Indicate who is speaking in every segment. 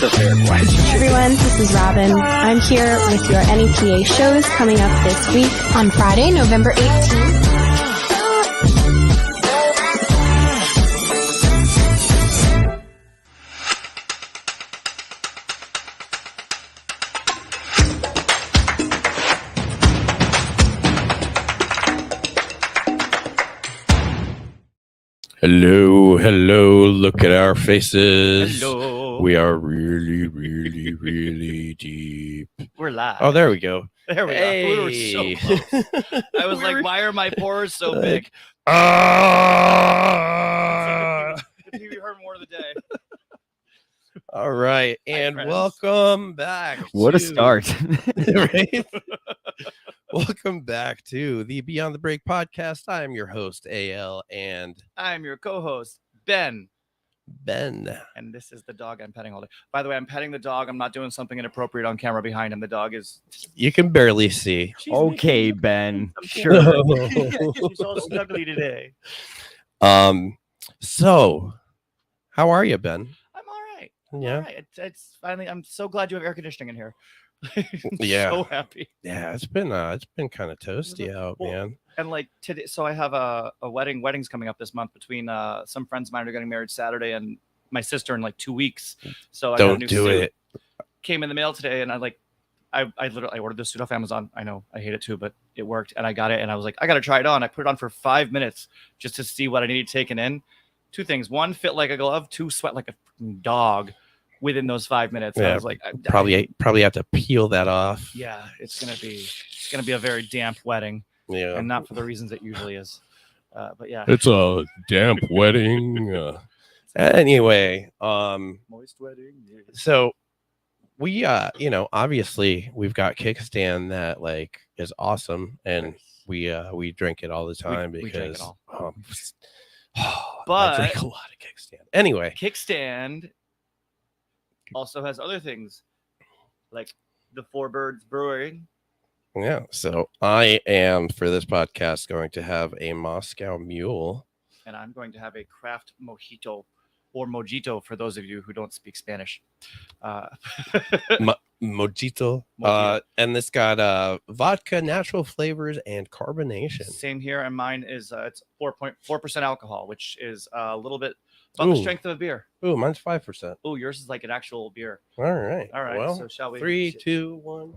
Speaker 1: Hey everyone, this is Robin. I'm here with your NEPA shows coming up this week on Friday, November 18th.
Speaker 2: Hello, look at our faces.
Speaker 3: Hello.
Speaker 2: We are really deep.
Speaker 3: We're live.
Speaker 2: Oh, there we go.
Speaker 3: There we
Speaker 2: Hey.
Speaker 3: are. We were so close. I was like, why are my pores so big?
Speaker 2: You
Speaker 3: heard more of the day.
Speaker 2: All right, and
Speaker 3: friends.
Speaker 2: welcome back.
Speaker 4: What a start.
Speaker 2: Right? Welcome back to the Beyond the Break podcast. I am your host, AL, and
Speaker 3: I'm your co-host, Ben.
Speaker 2: Ben.
Speaker 3: And this is the dog I'm petting all day. By the way, I'm petting the dog. I'm not doing something inappropriate on camera behind him. The dog is...
Speaker 2: You can barely see.
Speaker 4: Okay, Ben. Sure.
Speaker 3: She's all snuggly today.
Speaker 2: So, how are you, Ben?
Speaker 3: I'm all right.
Speaker 2: Yeah.
Speaker 3: All right. It's finally... I'm so glad you have air conditioning in here.
Speaker 2: Yeah.
Speaker 3: So happy.
Speaker 2: Yeah, it's been kind of toasty out,
Speaker 3: Well,
Speaker 2: man.
Speaker 3: And like today, so I have a wedding's coming up this month between some friends of mine are getting married Saturday and my sister in like 2 weeks. So I got a
Speaker 2: Don't
Speaker 3: new
Speaker 2: do
Speaker 3: suit.
Speaker 2: it.
Speaker 3: Came in the mail today, and I literally ordered this suit off Amazon. I know I hate it too, but it worked, and I got it, and I was like, I got to try it on. I put it on for 5 minutes just to see what I needed taken in. Two things: one, fit like a glove; two, sweat like a freaking dog within those 5 minutes.
Speaker 2: Yeah,
Speaker 3: I was like,
Speaker 2: Probably have to peel that off.
Speaker 3: yeah, it's gonna be a very damp wedding.
Speaker 2: Yeah.
Speaker 3: And not for the reasons it usually is. But yeah.
Speaker 2: It's a damp wedding. Anyway,
Speaker 3: Moist wedding. Yeah.
Speaker 2: so we obviously we've got kickstand that like is awesome, and we drink it all the time
Speaker 3: we drink it
Speaker 2: because
Speaker 3: all.
Speaker 2: I drink a lot of kickstand. Anyway,
Speaker 3: Kickstand also has other things like the Four Birds Brewing.
Speaker 2: yeah, so I am for this podcast going to have a Moscow Mule.
Speaker 3: And I'm going to have a craft mojito or mojito for those of you who don't speak Spanish.
Speaker 2: Mojito.
Speaker 3: Mojito.
Speaker 2: And this got vodka, natural flavors, and carbonation.
Speaker 3: Same here, and mine is it's 4.4% alcohol, which is a little bit about the strength of a beer.
Speaker 2: Ooh, mine's 5%.
Speaker 3: Oh, yours is like an actual beer.
Speaker 2: All right.
Speaker 3: Well, so shall we?
Speaker 2: 3, 2, 1.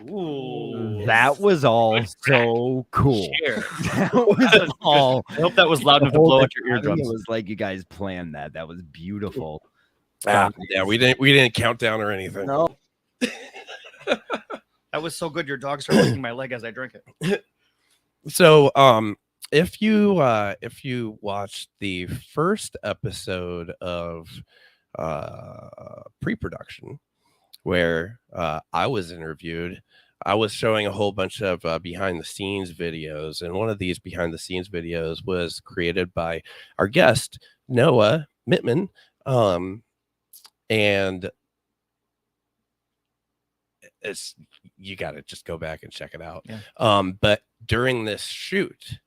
Speaker 3: Ooh,
Speaker 4: That was all so cool.
Speaker 3: Cheers.
Speaker 4: That was all.
Speaker 3: I hope that was loud enough to blow out your
Speaker 4: I think
Speaker 3: eardrums.
Speaker 4: It was like you guys planned that. That was beautiful.
Speaker 2: Yeah, we didn't count down or anything.
Speaker 4: No.
Speaker 3: That was so good. Your dog started licking my leg as I drink it.
Speaker 2: So, if you watched the first episode of pre-production, where I was interviewed, I was showing a whole bunch of behind the scenes videos, and one of these behind the scenes videos was created by our guest Noah Mittman, and you got to just go back and check it out.
Speaker 3: Yeah.
Speaker 2: But during this shoot,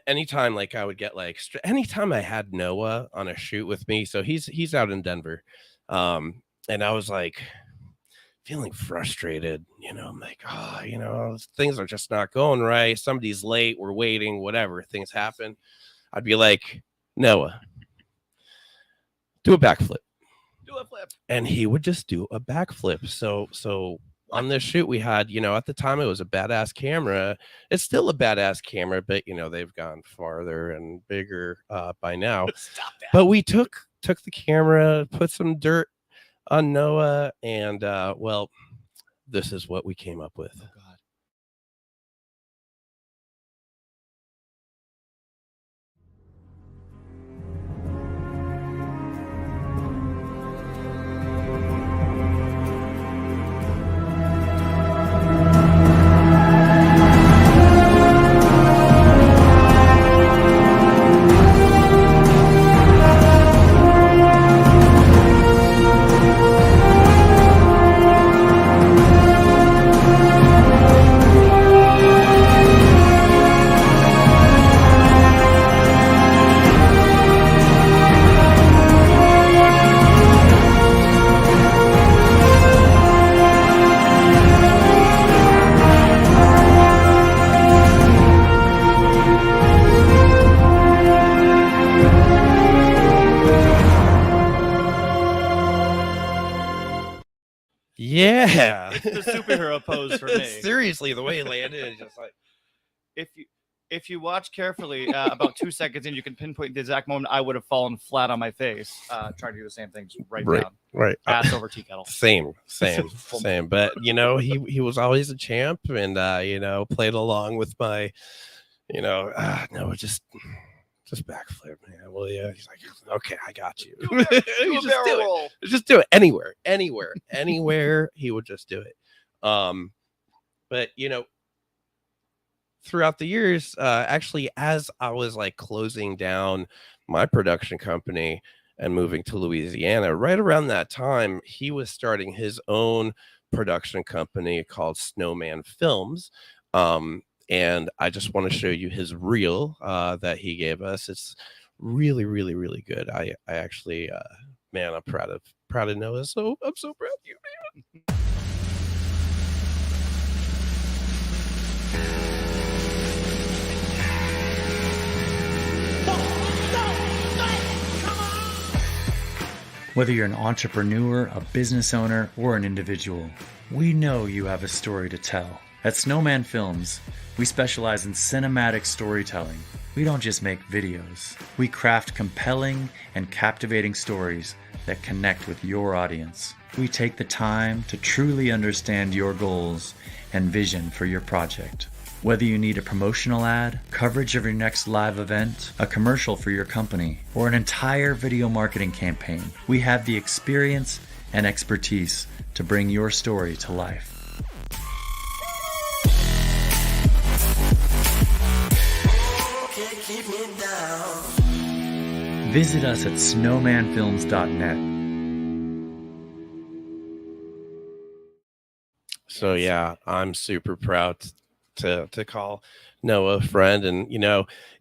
Speaker 2: anytime like I would get like anytime I had Noah on a shoot with me, so he's out in Denver, and I was like feeling frustrated, I'm like, things are just not going right. Somebody's late, we're waiting, whatever, things happen. I'd be like, Noah, do a backflip.
Speaker 3: Do a flip.
Speaker 2: And he would just do a backflip. So on this shoot we had, at the time it was a badass camera. It's still a badass camera, but they've gone farther and bigger by now.
Speaker 3: Stop that.
Speaker 2: But we took the camera, put some dirt on Noah, and this is what we came up with.
Speaker 3: Oh, God.
Speaker 2: Yeah.
Speaker 3: It's the superhero pose for me.
Speaker 2: Seriously, the way he landed is just like.
Speaker 3: If you watch carefully, about 2 seconds in, you can pinpoint the exact moment I would have fallen flat on my face, trying to do the same thing, just right down,
Speaker 2: Right.
Speaker 3: ass over tea kettle.
Speaker 2: Same. But he was always a champ, and played along with my, no, just backflip, man. Well, yeah, he's like, okay, I got you. Just do it anywhere. He would just do it. But throughout the years, actually, as I was like closing down my production company and moving to Louisiana, right around that time, he was starting his own production company called Snowman Films. And I just want to show you his reel that he gave us. It's really, really, really good. I actually, man, I'm proud of Noah. So I'm so proud of you, man.
Speaker 5: Whether you're an entrepreneur, a business owner, or an individual, we know you have a story to tell. At Snowman Films, we specialize in cinematic storytelling. We don't just make videos. We craft compelling and captivating stories that connect with your audience. We take the time to truly understand your goals and vision for your project. Whether you need a promotional ad, coverage of your next live event, a commercial for your company, or an entire video marketing campaign, we have the experience and expertise to bring your story to life. Visit us at snowmanfilms.net.
Speaker 2: So yeah, I'm super proud to call Noah a friend. And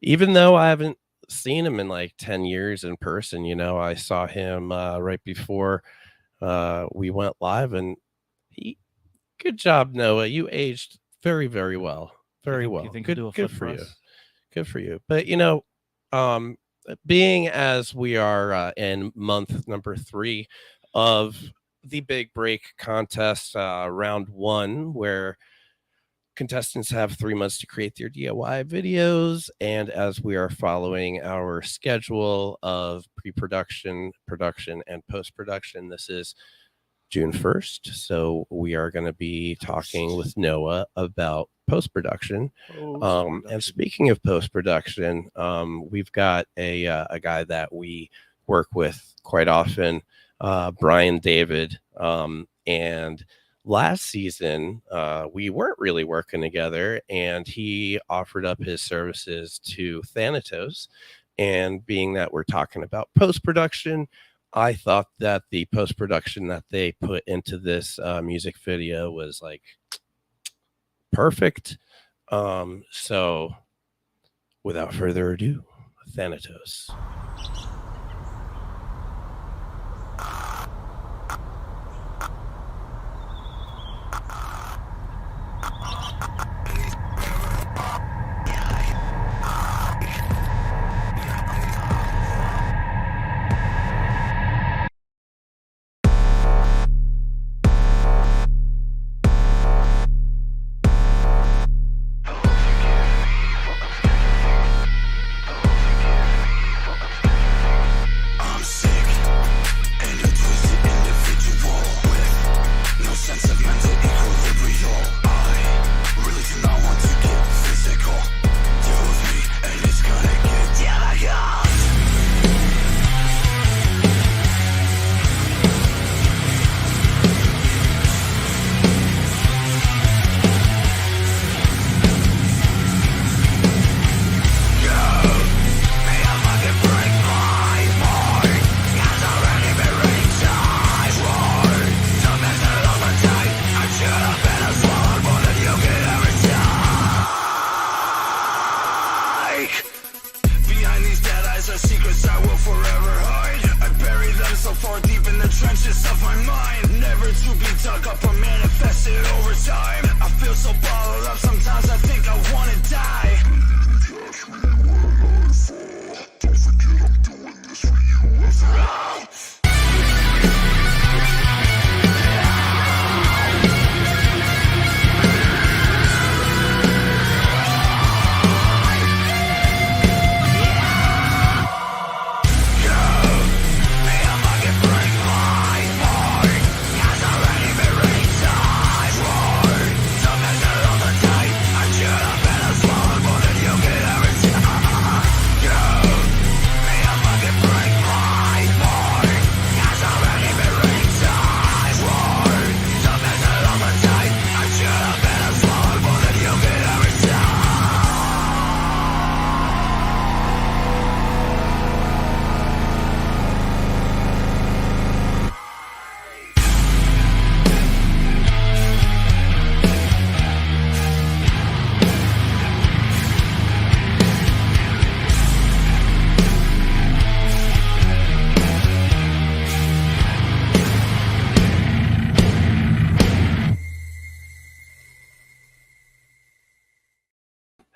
Speaker 2: even though I haven't seen him in like 10 years in person, I saw him right before we went live, and good job, Noah. You aged very, very well. Very well. Good for you. Good for you. But being as we are in month number 3 of the Big Break contest, round 1, where contestants have 3 months to create their DIY videos, and as we are following our schedule of pre-production, production, and post-production, this is June 1st. So we are going to be talking with Noah about post-production. And speaking of post-production, we've got a guy that we work with quite often, Brian David. And last season, we weren't really working together, and he offered up his services to Thanatos. And being that we're talking about post-production, I thought that the post-production that they put into this music video was like perfect. So without further ado, Thanatos.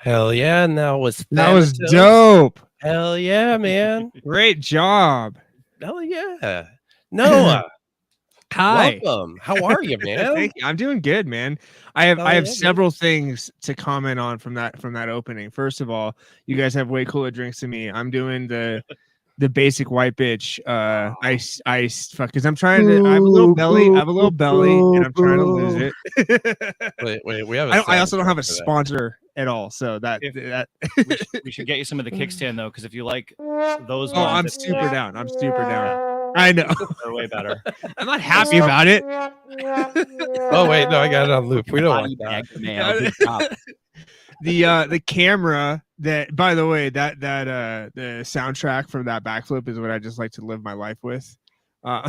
Speaker 2: Hell yeah. And that was Thanatos.
Speaker 6: dope.
Speaker 2: Hell yeah, man.
Speaker 6: Great job.
Speaker 2: Hell yeah. Noah,
Speaker 6: Hi.
Speaker 2: welcome. How are you, man?
Speaker 6: Thank you. I'm doing good, man. I have
Speaker 2: Oh, yeah,
Speaker 6: several things to comment on from that opening. First of all, you guys have way cooler drinks than me. I'm doing the basic white bitch ice fuck because I'm trying to. I have a little belly. And I'm trying to lose it.
Speaker 2: Wait, we have.
Speaker 6: I also don't have a
Speaker 2: for that.
Speaker 6: sponsor at all, so that
Speaker 3: We should get you some of the kickstand though, because if you like those,
Speaker 6: Oh, I'm
Speaker 3: ones,
Speaker 6: super down. I'm super down. I know.
Speaker 3: they're way better.
Speaker 6: I'm not happy about it.
Speaker 2: Oh wait, no, I got it on loop. We don't want that.
Speaker 4: Man, good job.
Speaker 6: The camera that, by the way, that the soundtrack from that backflip is what I just like to live my life with. And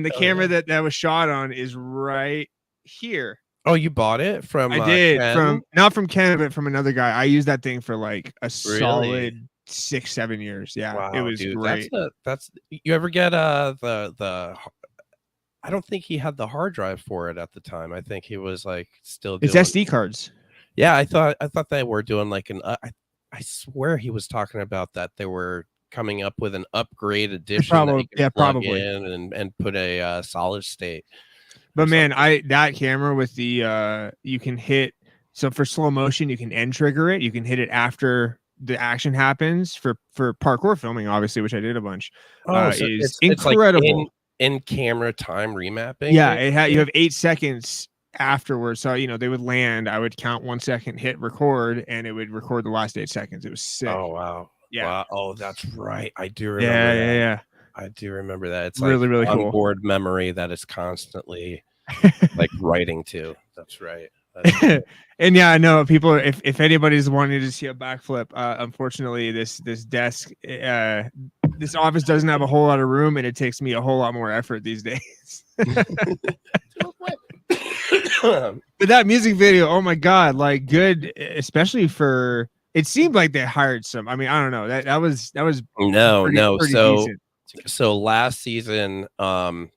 Speaker 6: the camera that was shot on is right here.
Speaker 2: Oh, you bought it from?
Speaker 6: I did
Speaker 2: Ken?
Speaker 6: not from Ken, but from another guy. I used that thing for like a solid 6-7 years. Yeah,
Speaker 2: Wow,
Speaker 6: it was
Speaker 2: dude,
Speaker 6: great.
Speaker 2: That's you ever get the I don't think he had the hard drive for it at the time. I think he was like still doing,
Speaker 6: It's SD cards.
Speaker 2: Yeah, I thought they were doing like an I swear he was talking about that they were coming up with an upgrade edition that you could plug
Speaker 6: probably
Speaker 2: in and put a solid state.
Speaker 6: But man, that camera with the you can hit, so for slow motion you can end trigger it. You can hit it after the action happens for parkour filming, obviously, which I did a bunch.
Speaker 2: So
Speaker 6: is
Speaker 2: it's
Speaker 6: incredible.
Speaker 2: Like in camera time remapping.
Speaker 6: Yeah, you have 8 seconds afterwards. So they would land. I would count 1 second, hit record, and it would record the last 8 seconds. It was sick.
Speaker 2: Oh wow.
Speaker 6: Yeah.
Speaker 2: Wow. Oh, that's right. I do remember.
Speaker 6: Yeah.
Speaker 2: I do remember that. It's
Speaker 6: really,
Speaker 2: like
Speaker 6: really cool.
Speaker 2: onboard memory that is constantly like writing to. That's right.
Speaker 6: And yeah, I know people. If anybody's wanting to see a backflip, unfortunately, this desk, this office doesn't have a whole lot of room, and it takes me a whole lot more effort these days. But that music video, oh my god, like good, especially for. It seemed like they hired some. I mean, I don't know. That was
Speaker 2: no.
Speaker 6: pretty
Speaker 2: So
Speaker 6: decent.
Speaker 2: so last season, a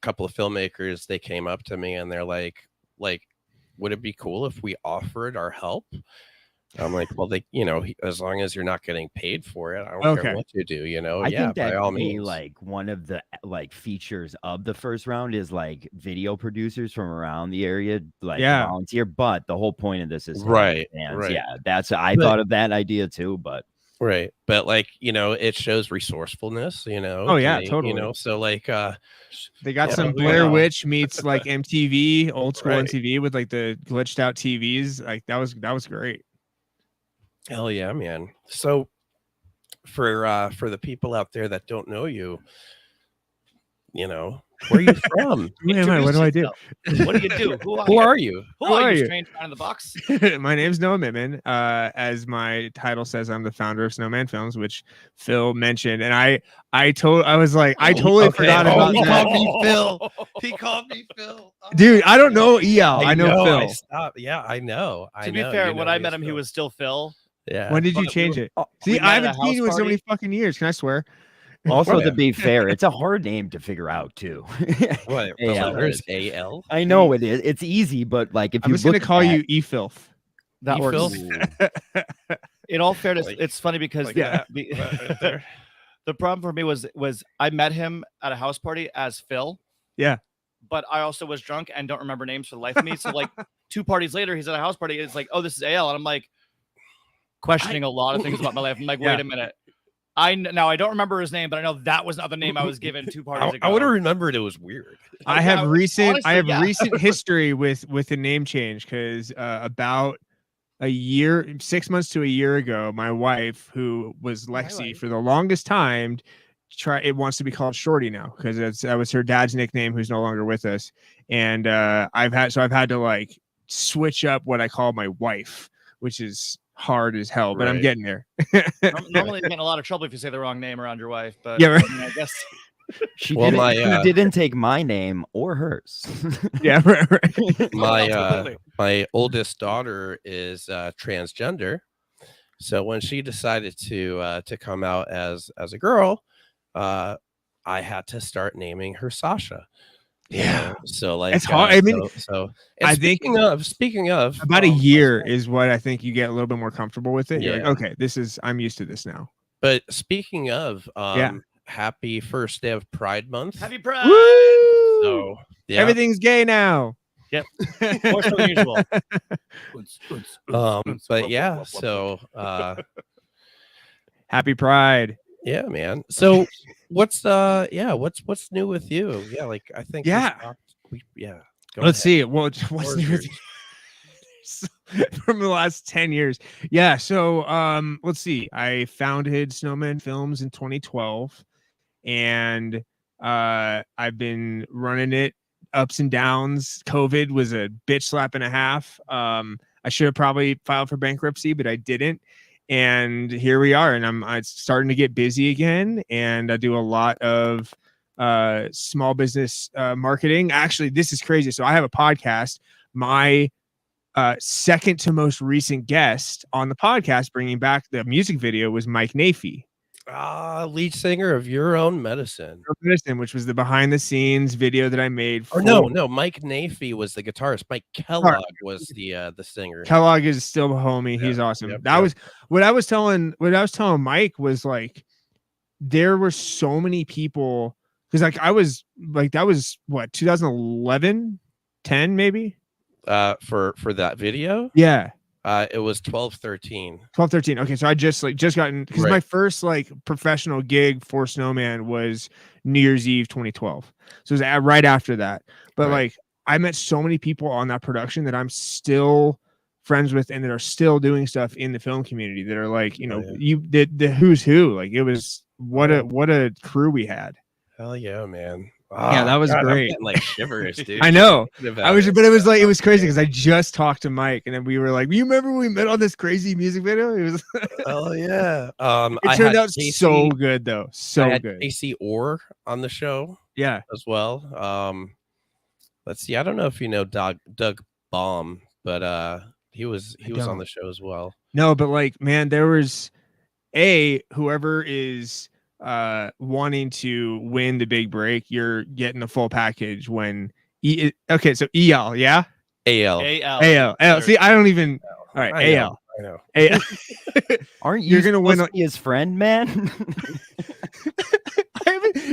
Speaker 2: couple of filmmakers, they came up to me and they're like, would it be cool if we offered our help? I'm like, well, as long as you're not getting paid for it, I don't care what you do,
Speaker 4: I think that
Speaker 2: by all means.
Speaker 4: like one of the features of the first round is like video producers from around the area, like volunteer. But the whole point of this is
Speaker 2: right.
Speaker 4: Yeah, I thought of that idea too, but
Speaker 2: right. But like, it shows resourcefulness,
Speaker 6: Oh yeah, totally.
Speaker 2: So like
Speaker 6: they got some Blair Witch meets like MTV, old school MTV with like the glitched out TVs. Like that was great.
Speaker 2: Hell yeah, man. So for the people out there that don't know you, where are you from?
Speaker 6: What do I do?
Speaker 3: What do you do?
Speaker 2: Who are you?
Speaker 3: Who are you? Strange man in the box.
Speaker 6: My name's Noah Mittman. As my title says, I'm the founder of Snowman Films, which Phil mentioned. And I totally forgot about that.
Speaker 2: He called me Phil. He called me Phil.
Speaker 6: Dude, I don't know EL. I know Phil.
Speaker 2: Yeah, I know.
Speaker 3: To be fair, when I met him, he was still Phil.
Speaker 2: Yeah.
Speaker 6: When did you change it? See, I haven't seen you in so many fucking years. Can I swear?
Speaker 4: Also, to be fair, it's a hard name to figure out too.
Speaker 2: What? There's AL.
Speaker 4: I know it is. It's easy, but like if
Speaker 6: I'm just gonna call you E-Filth.
Speaker 3: That works. In all fairness, it's funny because the problem for me was I met him at a house party as Phil.
Speaker 6: Yeah.
Speaker 3: But I also was drunk and don't remember names for the life of me. So like 2 parties later, he's at a house party. It's like, oh, this is AL, and I'm like questioning a lot of things about my life. I'm like, wait a minute. I don't remember his name, but I know that was not the name I was given 2 parties ago.
Speaker 2: I would have remembered. It was weird.
Speaker 6: I have recent history with the name change because about a year, 6 months to a year ago, my wife, who was Lexi for the longest time, wants to be called Shorty now because that was her dad's nickname, who's no longer with us. And I've had to like switch up what I call my wife, which is hard as hell, but I'm getting there.
Speaker 3: Normally, you get in a lot of trouble if you say the wrong name around your wife, but
Speaker 6: yeah, right.
Speaker 3: I guess
Speaker 4: she didn't take my name or hers.
Speaker 6: Yeah, right.
Speaker 2: My oldest daughter is transgender, so when she decided to come out as a girl, I had to start naming her Sasha. Yeah. So like
Speaker 6: it's hard. I mean,
Speaker 2: and
Speaker 6: I think
Speaker 2: speaking of
Speaker 6: about a year is what I think you get a little bit more comfortable with it. You're
Speaker 2: Yeah.
Speaker 6: like, okay, I'm used to this now.
Speaker 2: But speaking of,
Speaker 6: Yeah.
Speaker 2: happy first day of Pride Month.
Speaker 3: Happy Pride.
Speaker 6: Woo!
Speaker 2: So yeah.
Speaker 6: Everything's gay now.
Speaker 3: Yep. More so than usual.
Speaker 2: But yeah, so
Speaker 6: Happy Pride.
Speaker 2: yeah, man. So what's new with you? Yeah, like I think
Speaker 6: Let's see. Well, what's new with you? From the last 10 years. Yeah, so let's see. I founded Snowman Films in 2012, and I've been running it ups and downs. COVID was a bitch slap and a half. I should have probably filed for bankruptcy, but I didn't. And here we are, and I'm starting to get busy again, and I do a lot of small business marketing. Actually, this is crazy. So I have a podcast. My second to most recent guest on the podcast, bringing back the music video, was Mike Nafee.
Speaker 2: Lead singer of Your Own Medicine,
Speaker 6: which was the behind the scenes video that I made.
Speaker 2: No, Mike Nafee was the guitarist. Mike Kellogg was the singer.
Speaker 6: Kellogg is still a homie. He's awesome. Was what I was telling Mike was like, there were so many people, because like I was like, that was what, 2011, 10 maybe.
Speaker 2: For that video.
Speaker 6: Yeah.
Speaker 2: It was 12-13.
Speaker 6: Okay, so I just gotten, because my first like professional gig for Snowman was New Year's Eve 2012. So it was right after that. But like I met so many people on that production that I'm still friends with, and that are still doing stuff in the film community that are like, you know, you did the who's who. Like it was what a crew we had.
Speaker 2: Hell yeah, man.
Speaker 6: Yeah, that was great.
Speaker 2: I'm like shivers, dude.
Speaker 6: I know. But it was crazy because I just talked to Mike, and then we were like, "You remember when we met on this crazy music video?" It was.
Speaker 2: Oh yeah.
Speaker 6: It turned out so good though. So good.
Speaker 2: Casey Orr on the show.
Speaker 6: Yeah.
Speaker 2: As well. Let's see. I don't know if you know Doug Baum, but he was on the show as well.
Speaker 6: No, but like, man, there was whoever is wanting to win the big break, you're getting the full package when okay, so EL, yeah?
Speaker 2: AL.
Speaker 6: See, I don't even all right, AL.
Speaker 2: I know.
Speaker 6: AL.
Speaker 4: Aren't you gonna win his friend, man?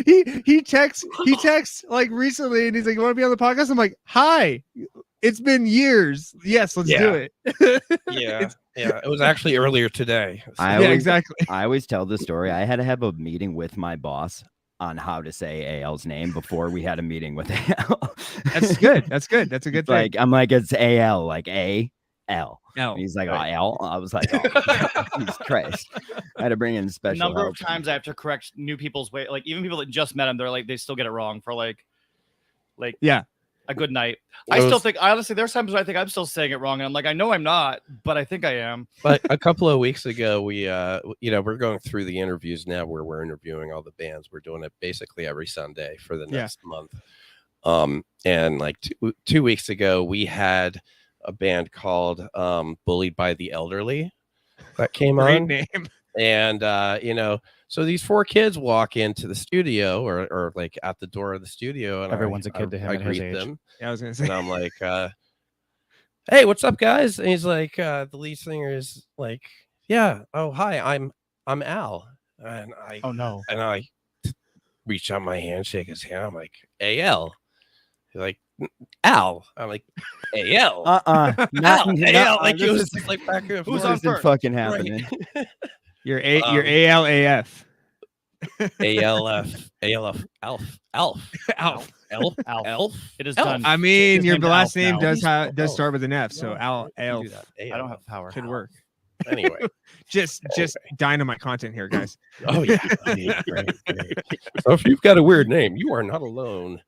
Speaker 6: He texts like recently, and he's like, "You want to be on the podcast?" I'm like, "Hi, it's been years. Yes, let's do it."
Speaker 2: Yeah. It was actually earlier today. So.
Speaker 6: Exactly.
Speaker 4: I always tell the story. I had to have a meeting with my boss on how to say AL's name before we had a meeting with AL.
Speaker 6: That's good. That's good. That's a good thing.
Speaker 4: Like I'm like, it's AL, like AL.
Speaker 6: L.
Speaker 4: He's like, right. Oh, L. I was like, oh, Jesus Christ. I had to bring in special
Speaker 3: number
Speaker 4: help.
Speaker 3: of times I have to correct new people's way. Like even people that just met him, they're like, they still get it wrong for like a good night. I still think, honestly, there's times where I think I'm still saying it wrong, and I'm like, I know I'm not, but I think I am.
Speaker 2: But a couple of weeks ago, we we're going through the interviews now, where we're interviewing all the bands. We're doing it basically every Sunday for the next month. And like 2 weeks ago, we had a band called Bullied by the Elderly that came on.
Speaker 6: Great name.
Speaker 2: And so these 4 kids walk into the studio or like at the door of the studio, and
Speaker 3: everyone's a kid to him.
Speaker 2: I
Speaker 3: at
Speaker 2: greet
Speaker 3: his age.
Speaker 2: them.
Speaker 6: Yeah, I was gonna say.
Speaker 2: And I'm like, "Hey, what's up, guys?" And he's like, the lead singer is like, "Yeah, oh hi, I'm Al." And I reach out my hand, shake his hand. I'm like, "AL." He's like, "Al." I'm like, "AL."
Speaker 4: Not
Speaker 2: AL. Like it was just like back and forth.
Speaker 3: Who's on first?
Speaker 4: Fucking happening.
Speaker 6: Right. You're ALAF.
Speaker 2: ALF. Elf.
Speaker 3: It is done.
Speaker 6: I mean, your last
Speaker 3: Alf
Speaker 6: name
Speaker 3: now.
Speaker 6: does start with an F, so Elf.
Speaker 3: I don't have power.
Speaker 6: Could work.
Speaker 2: Anyway,
Speaker 6: just dynamite content here, guys.
Speaker 2: Oh yeah, great. So if you've got a weird name, you are not alone.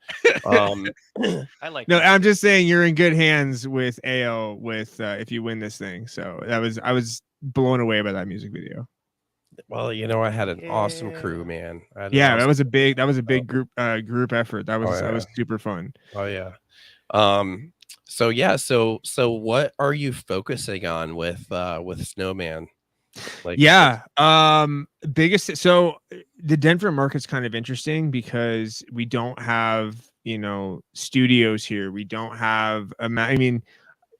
Speaker 3: I like.
Speaker 6: No, I'm just saying you're in good hands with AO with if you win this thing. So I was blown away by that music video.
Speaker 2: Well, I had an awesome crew, man.
Speaker 6: That was a big group effort. That was super fun.
Speaker 2: Oh yeah. So what are you focusing on with Snowman? Like,
Speaker 6: yeah. Biggest. So the Denver market's kind of interesting because we don't have, studios here. We don't have I mean,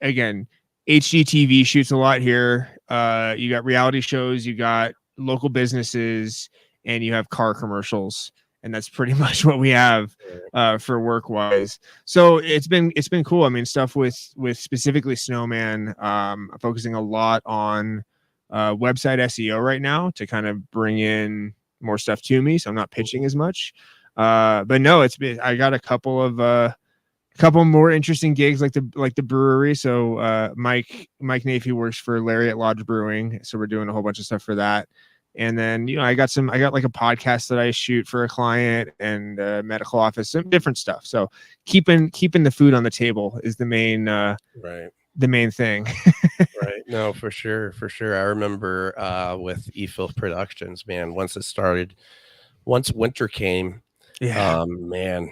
Speaker 6: again, HGTV shoots a lot here. You got reality shows, you got local businesses, and you have car commercials, and that's pretty much what we have for work wise. So it's been cool. I mean, stuff with specifically Snowman, focusing a lot on website SEO right now to kind of bring in more stuff to me, so I'm not pitching as much. But no, I got a couple more interesting gigs like the brewery. So Mike Nafee works for Lariat Lodge Brewing, so we're doing a whole bunch of stuff for that. And then I got like a podcast that I shoot for a client, and medical office, some different stuff. So keeping the food on the table is the main the main thing.
Speaker 2: Right. No, for sure. I remember with eFilth Productions, man, once winter came, man,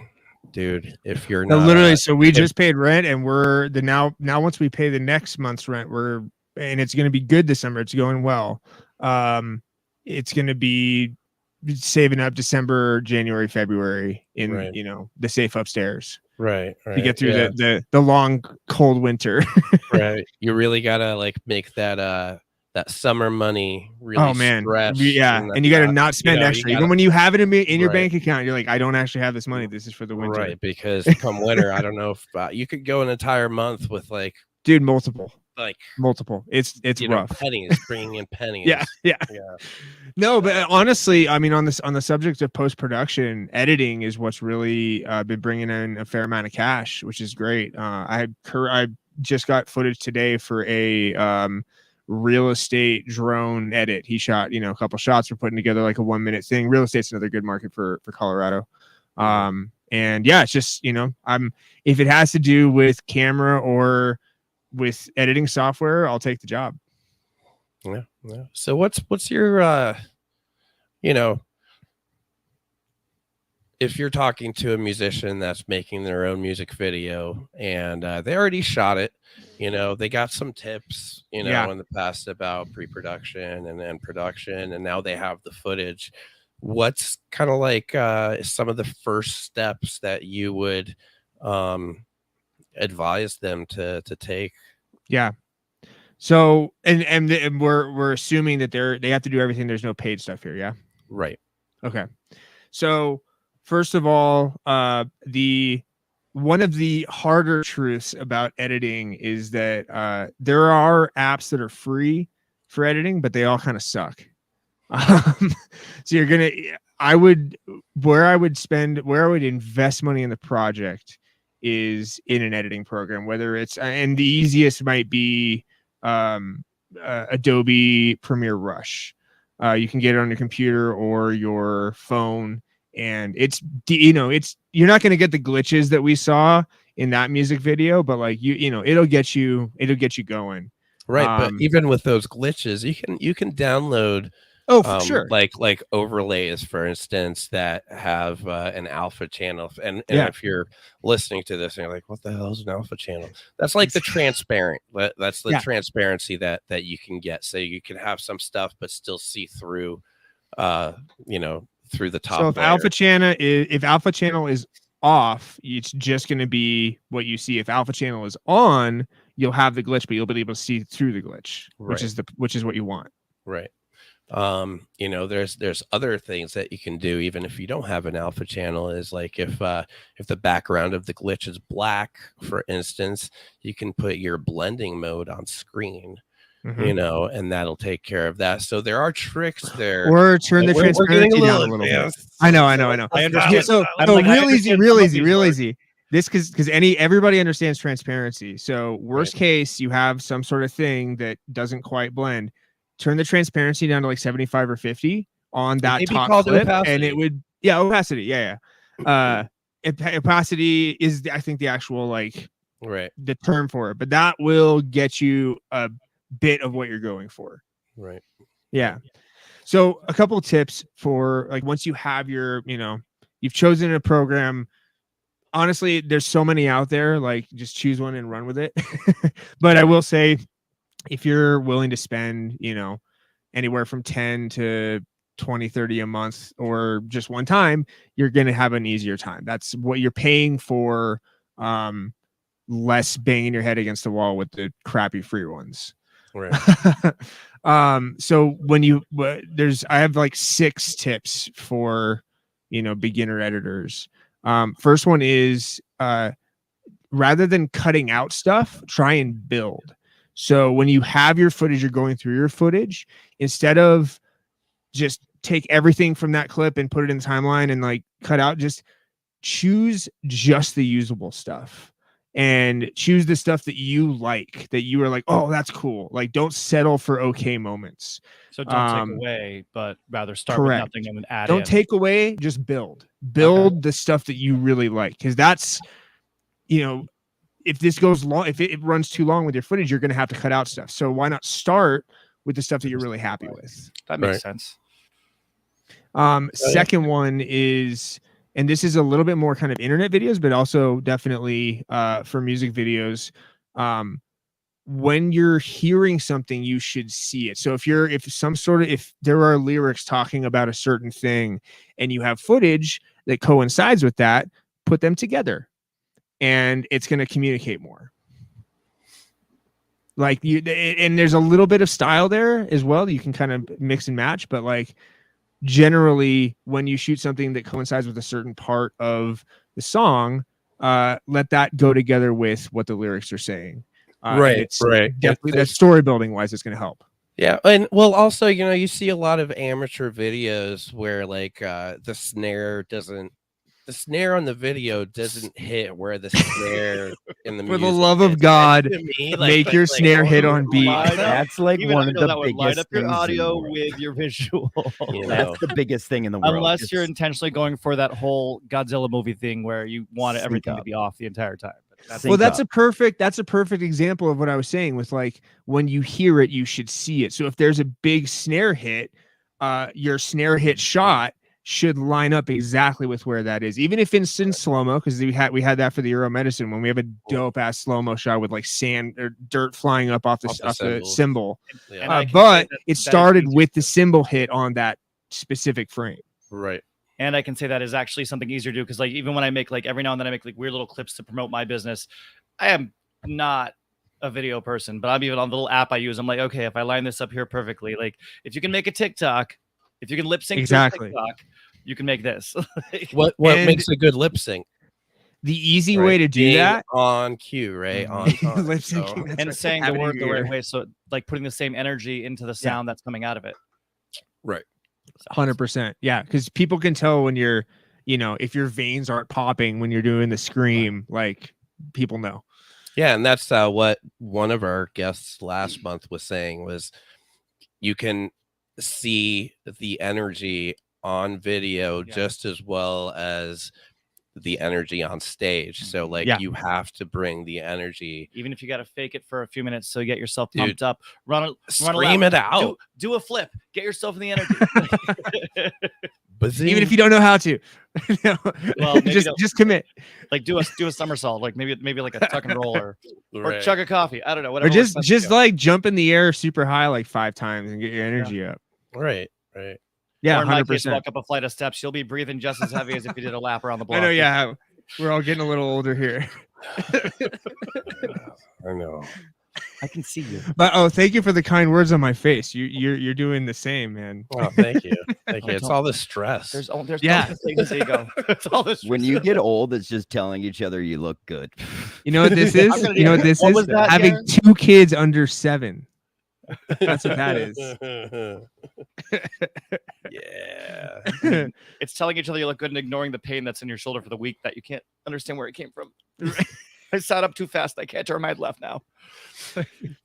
Speaker 2: dude, if you're not
Speaker 6: literally, so we just paid rent, and we're now once we pay the next month's rent, and it's going to be good this summer. It's going well. It's going to be saving up December, January, February in the safe upstairs.
Speaker 2: Right.
Speaker 6: To get through the long cold winter.
Speaker 2: Right. You really gotta like make that summer money really stretch.
Speaker 6: Yeah. And you gotta not spend extra. Even when you have it in your bank account, you're like, I don't actually have this money. This is for the winter.
Speaker 2: Right. Because come winter, I don't know if you could go an entire month with
Speaker 6: multiple. It's rough.
Speaker 2: Pennies, bringing in pennies.
Speaker 6: Yeah. No, but honestly, I mean, on the subject of post-production, editing is what's really been bringing in a fair amount of cash, which is great. I just got footage today for a real estate drone edit. He shot, a couple shots. We're putting together like a 1-minute thing. Real estate's another good market for Colorado. And yeah, it's just, if it has to do with camera or with editing software, I'll take the job.
Speaker 2: Yeah. So what's your if you're talking to a musician that's making their own music video and they already shot it, they got some tips, in the past about pre-production and then production, and now they have the footage. What's kind of like some of the first steps that you would advise them to take?
Speaker 6: Yeah. So and we're assuming that they have to do everything. There's no paid stuff here. Yeah.
Speaker 2: Right.
Speaker 6: Okay. So first of all, one of the harder truths about editing is that there are apps that are free for editing, but they all kind of suck. So where I would invest money in the project is in an editing program, whether it's, and the easiest might be Adobe Premiere Rush. You can get it on your computer or your phone, and it's you're not going to get the glitches that we saw in that music video, but like it'll get you going.
Speaker 2: Right. But even with those glitches, you can download
Speaker 6: for sure,
Speaker 2: like overlays, for instance, that have an alpha channel, and if you're listening to this and you're like, what the hell is an alpha channel? That's like the transparent, that's the transparency that you can get, so you can have some stuff but still see through through the top.
Speaker 6: So if alpha channel is off, it's just going to be what you see. If alpha channel is on, you'll have the glitch, but you'll be able to see through the glitch, which is what you want.
Speaker 2: Right. There's other things that you can do even if you don't have an alpha channel, is like if the background of the glitch is black, for instance, you can put your blending mode on screen, and that'll take care of that. So there are tricks there.
Speaker 6: Or turn the transparency down a little bit. I know. I understand. So real easy. This because everybody understands transparency. So worst case, you have some sort of thing that doesn't quite blend. Turn the transparency down to like 75 or 50 on that top clip, and it would opacity. Yeah. Opacity is, I think, the actual the term for it, but that will get you a bit of what you're going for.
Speaker 2: Right.
Speaker 6: Yeah. So a couple of tips for once you have your, you've chosen a program. Honestly, there's so many out there, just choose one and run with it. But I will say, if you're willing to spend, anywhere from 10 to 20, 30 a month, or just one time, you're going to have an easier time. That's what you're paying for. Less banging your head against the wall with the crappy free ones.
Speaker 2: Right.
Speaker 6: So when I have like 6 tips for, beginner editors. First one is, rather than cutting out stuff, try and build. So when you have your footage, you're going through your footage, instead of just take everything from that clip and put it in the timeline and like cut out, just choose just the usable stuff. And choose the stuff that you like, that you are like, oh, that's cool. Like, don't settle for okay moments.
Speaker 3: So don't take away, but rather start
Speaker 6: correct.
Speaker 3: with nothing and then add
Speaker 6: Don't
Speaker 3: in.
Speaker 6: take away, just build the stuff that you really like. Because that's, if this goes long, if it runs too long with your footage, you're going to have to cut out stuff. So why not start with the stuff that you're really happy with?
Speaker 3: That makes sense.
Speaker 6: Second one is, and this is a little bit more kind of internet videos, but also definitely for music videos. When you're hearing something, you should see it. So if there are lyrics talking about a certain thing and you have footage that coincides with that, put them together and it's going to communicate more. Like and there's a little bit of style there as well. You can kind of mix and match, but like, generally when you shoot something that coincides with a certain part of the song, let that go together with what the lyrics are saying.
Speaker 2: Right.
Speaker 6: Definitely that story building wise, it's going to help.
Speaker 2: Yeah. And well, also, you see a lot of amateur videos where like the snare on the video doesn't hit where the snare in the
Speaker 6: for
Speaker 2: music
Speaker 6: the love
Speaker 2: is.
Speaker 6: of God,
Speaker 2: Me,
Speaker 6: make your snare hit on beat.
Speaker 4: That's like one of the biggest
Speaker 3: line up your
Speaker 4: things
Speaker 3: audio with your visual.
Speaker 4: That's the biggest thing in the world.
Speaker 3: Unless you're intentionally going for that whole Godzilla movie thing where you want everything to be off the entire time.
Speaker 6: That's a perfect example of what I was saying with like, when you hear it, you should see it. So if there's a big snare hit, your snare hit shot should line up exactly with where that is, even if it's in slow-mo, because we had that for the Euro Medicine when we have a dope ass slow-mo shot with like sand or dirt flying up off the cymbal. But it started with the cymbal hit on that specific frame.
Speaker 2: Right.
Speaker 3: And I can say that is actually something easier to do, because like even when I make like every now and then I make like weird little clips to promote my business, I am not a video person, but I'm even on the little app I use. I'm like, okay, if I line this up here perfectly, like if you can make a TikTok, if you can lip sync to a TikTok, you can make this.
Speaker 2: What makes a good lip sync?
Speaker 6: The easy way to do that
Speaker 2: on cue, right? On time.
Speaker 6: Lip syncing,
Speaker 3: and saying the word the right way. So like putting the same energy into the sound that's coming out of it.
Speaker 2: Right.
Speaker 6: 100%. Yeah. Because people can tell when you're, if your veins aren't popping when you're doing the scream, like people know.
Speaker 2: Yeah. And that's what one of our guests last month was saying was you can see the energy on video just as well as the energy on stage. So like you have to bring the energy, even
Speaker 3: if you got to fake it for a few minutes so you get yourself pumped up,
Speaker 2: scream it out,
Speaker 3: do a flip, get yourself in the energy.
Speaker 2: But
Speaker 6: even if you don't know how to, well, just commit.
Speaker 3: Like do a somersault, like maybe like a tuck and roll or chug a coffee. I don't know, whatever.
Speaker 6: Or just like jump in the air super high like 5 times and get your energy up.
Speaker 2: Right.
Speaker 6: Yeah,
Speaker 3: or in
Speaker 6: 100%.
Speaker 3: my case, walk up a flight of steps. You'll be breathing just as heavy as if you did a lap around the block.
Speaker 6: I know. Yeah, we're all getting a little older here.
Speaker 2: I know.
Speaker 4: I can see you.
Speaker 6: But thank you for the kind words on my face. You're doing the same, man.
Speaker 2: Oh, thank you. Thank you. It's all the stress.
Speaker 3: There's ego. It's all this.
Speaker 4: When you get old, it's just telling each other you look good.
Speaker 6: You know what this is? You know what this is? Having 2 kids under 7. That's what that is.
Speaker 2: Yeah.
Speaker 3: It's telling each other you look good and ignoring the pain that's in your shoulder for the week that you can't understand where it came from. I sat up too fast. I can't turn my head left now.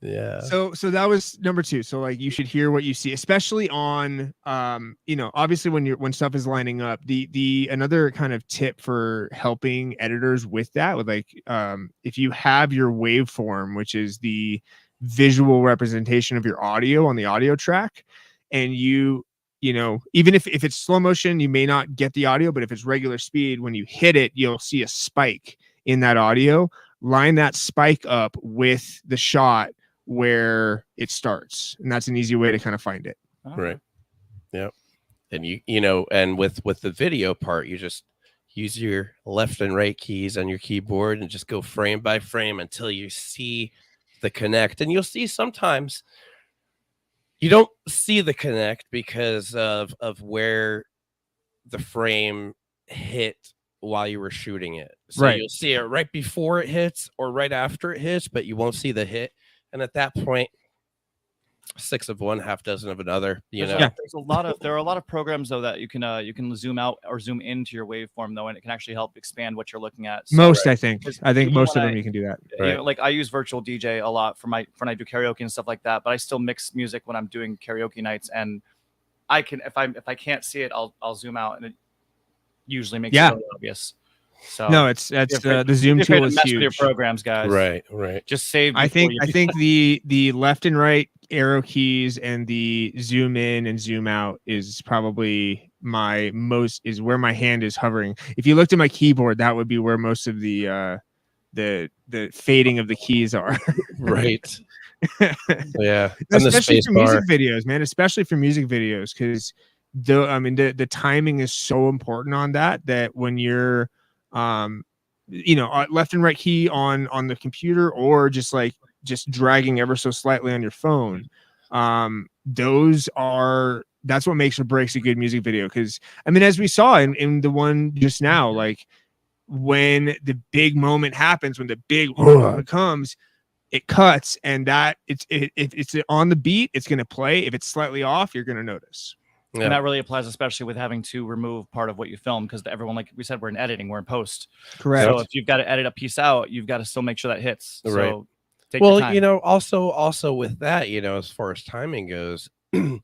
Speaker 2: Yeah.
Speaker 6: So that was number 2. So like you should hear what you see, especially on obviously when stuff is lining up. The another kind of tip for helping editors with that would like if you have your waveform, which is the visual representation of your audio on the audio track, and even if it's slow motion, you may not get the audio, but if it's regular speed, when you hit it, you'll see a spike in that audio. Line that spike up with the shot where it starts, and that's an easy way to kind of find it.
Speaker 2: Right. Yep. And you know, and with the video part, you just use your left and right keys on your keyboard and just go frame by frame until you see the connect. And you'll see sometimes you don't see the connect because of where the frame hit while you were shooting it. So
Speaker 6: Right.
Speaker 2: you'll see it right before it hits or right after it hits, but you won't see the hit. And at that point, 6 of one, half dozen of another. You know,
Speaker 3: there are a lot of programs though that you can zoom out or zoom into your waveform though, and it can actually help expand what you're looking at. So,
Speaker 6: most, I think most of them
Speaker 3: you
Speaker 6: you can do that.
Speaker 3: You know, like I use virtual DJ a lot for when I do karaoke and stuff like that, but I still mix music when I'm doing karaoke nights, and I can if I can't see it, I'll zoom out, and it usually makes it really obvious. So
Speaker 6: no, it's the zoom tool is huge.
Speaker 3: With your programs, guys.
Speaker 2: Right.
Speaker 3: Just save.
Speaker 6: I think the left and right arrow keys and the zoom in and zoom out is probably where my hand is hovering. If you looked at my keyboard, that would be where most of the fading of the keys are.
Speaker 2: Right. Yeah.
Speaker 6: Especially for music videos, man. Especially for music videos, because the timing is so important on that when you're left and right key on the computer, or just dragging ever so slightly on your phone, that's what makes or breaks a good music video. Because as we saw in the one just now, like when the big moment happens, when the big comes, it cuts, and that if it's on the beat, it's going to play. If it's slightly off, you're going to notice.
Speaker 3: Yeah. And that really applies, especially with having to remove part of what you film, because everyone, like we said, we're in editing, we're in post.
Speaker 6: Correct.
Speaker 3: So if you've got to edit a piece out, you've got to still make sure that hits.
Speaker 2: Right.
Speaker 3: So take your time.
Speaker 2: Also with that, as far as timing goes, the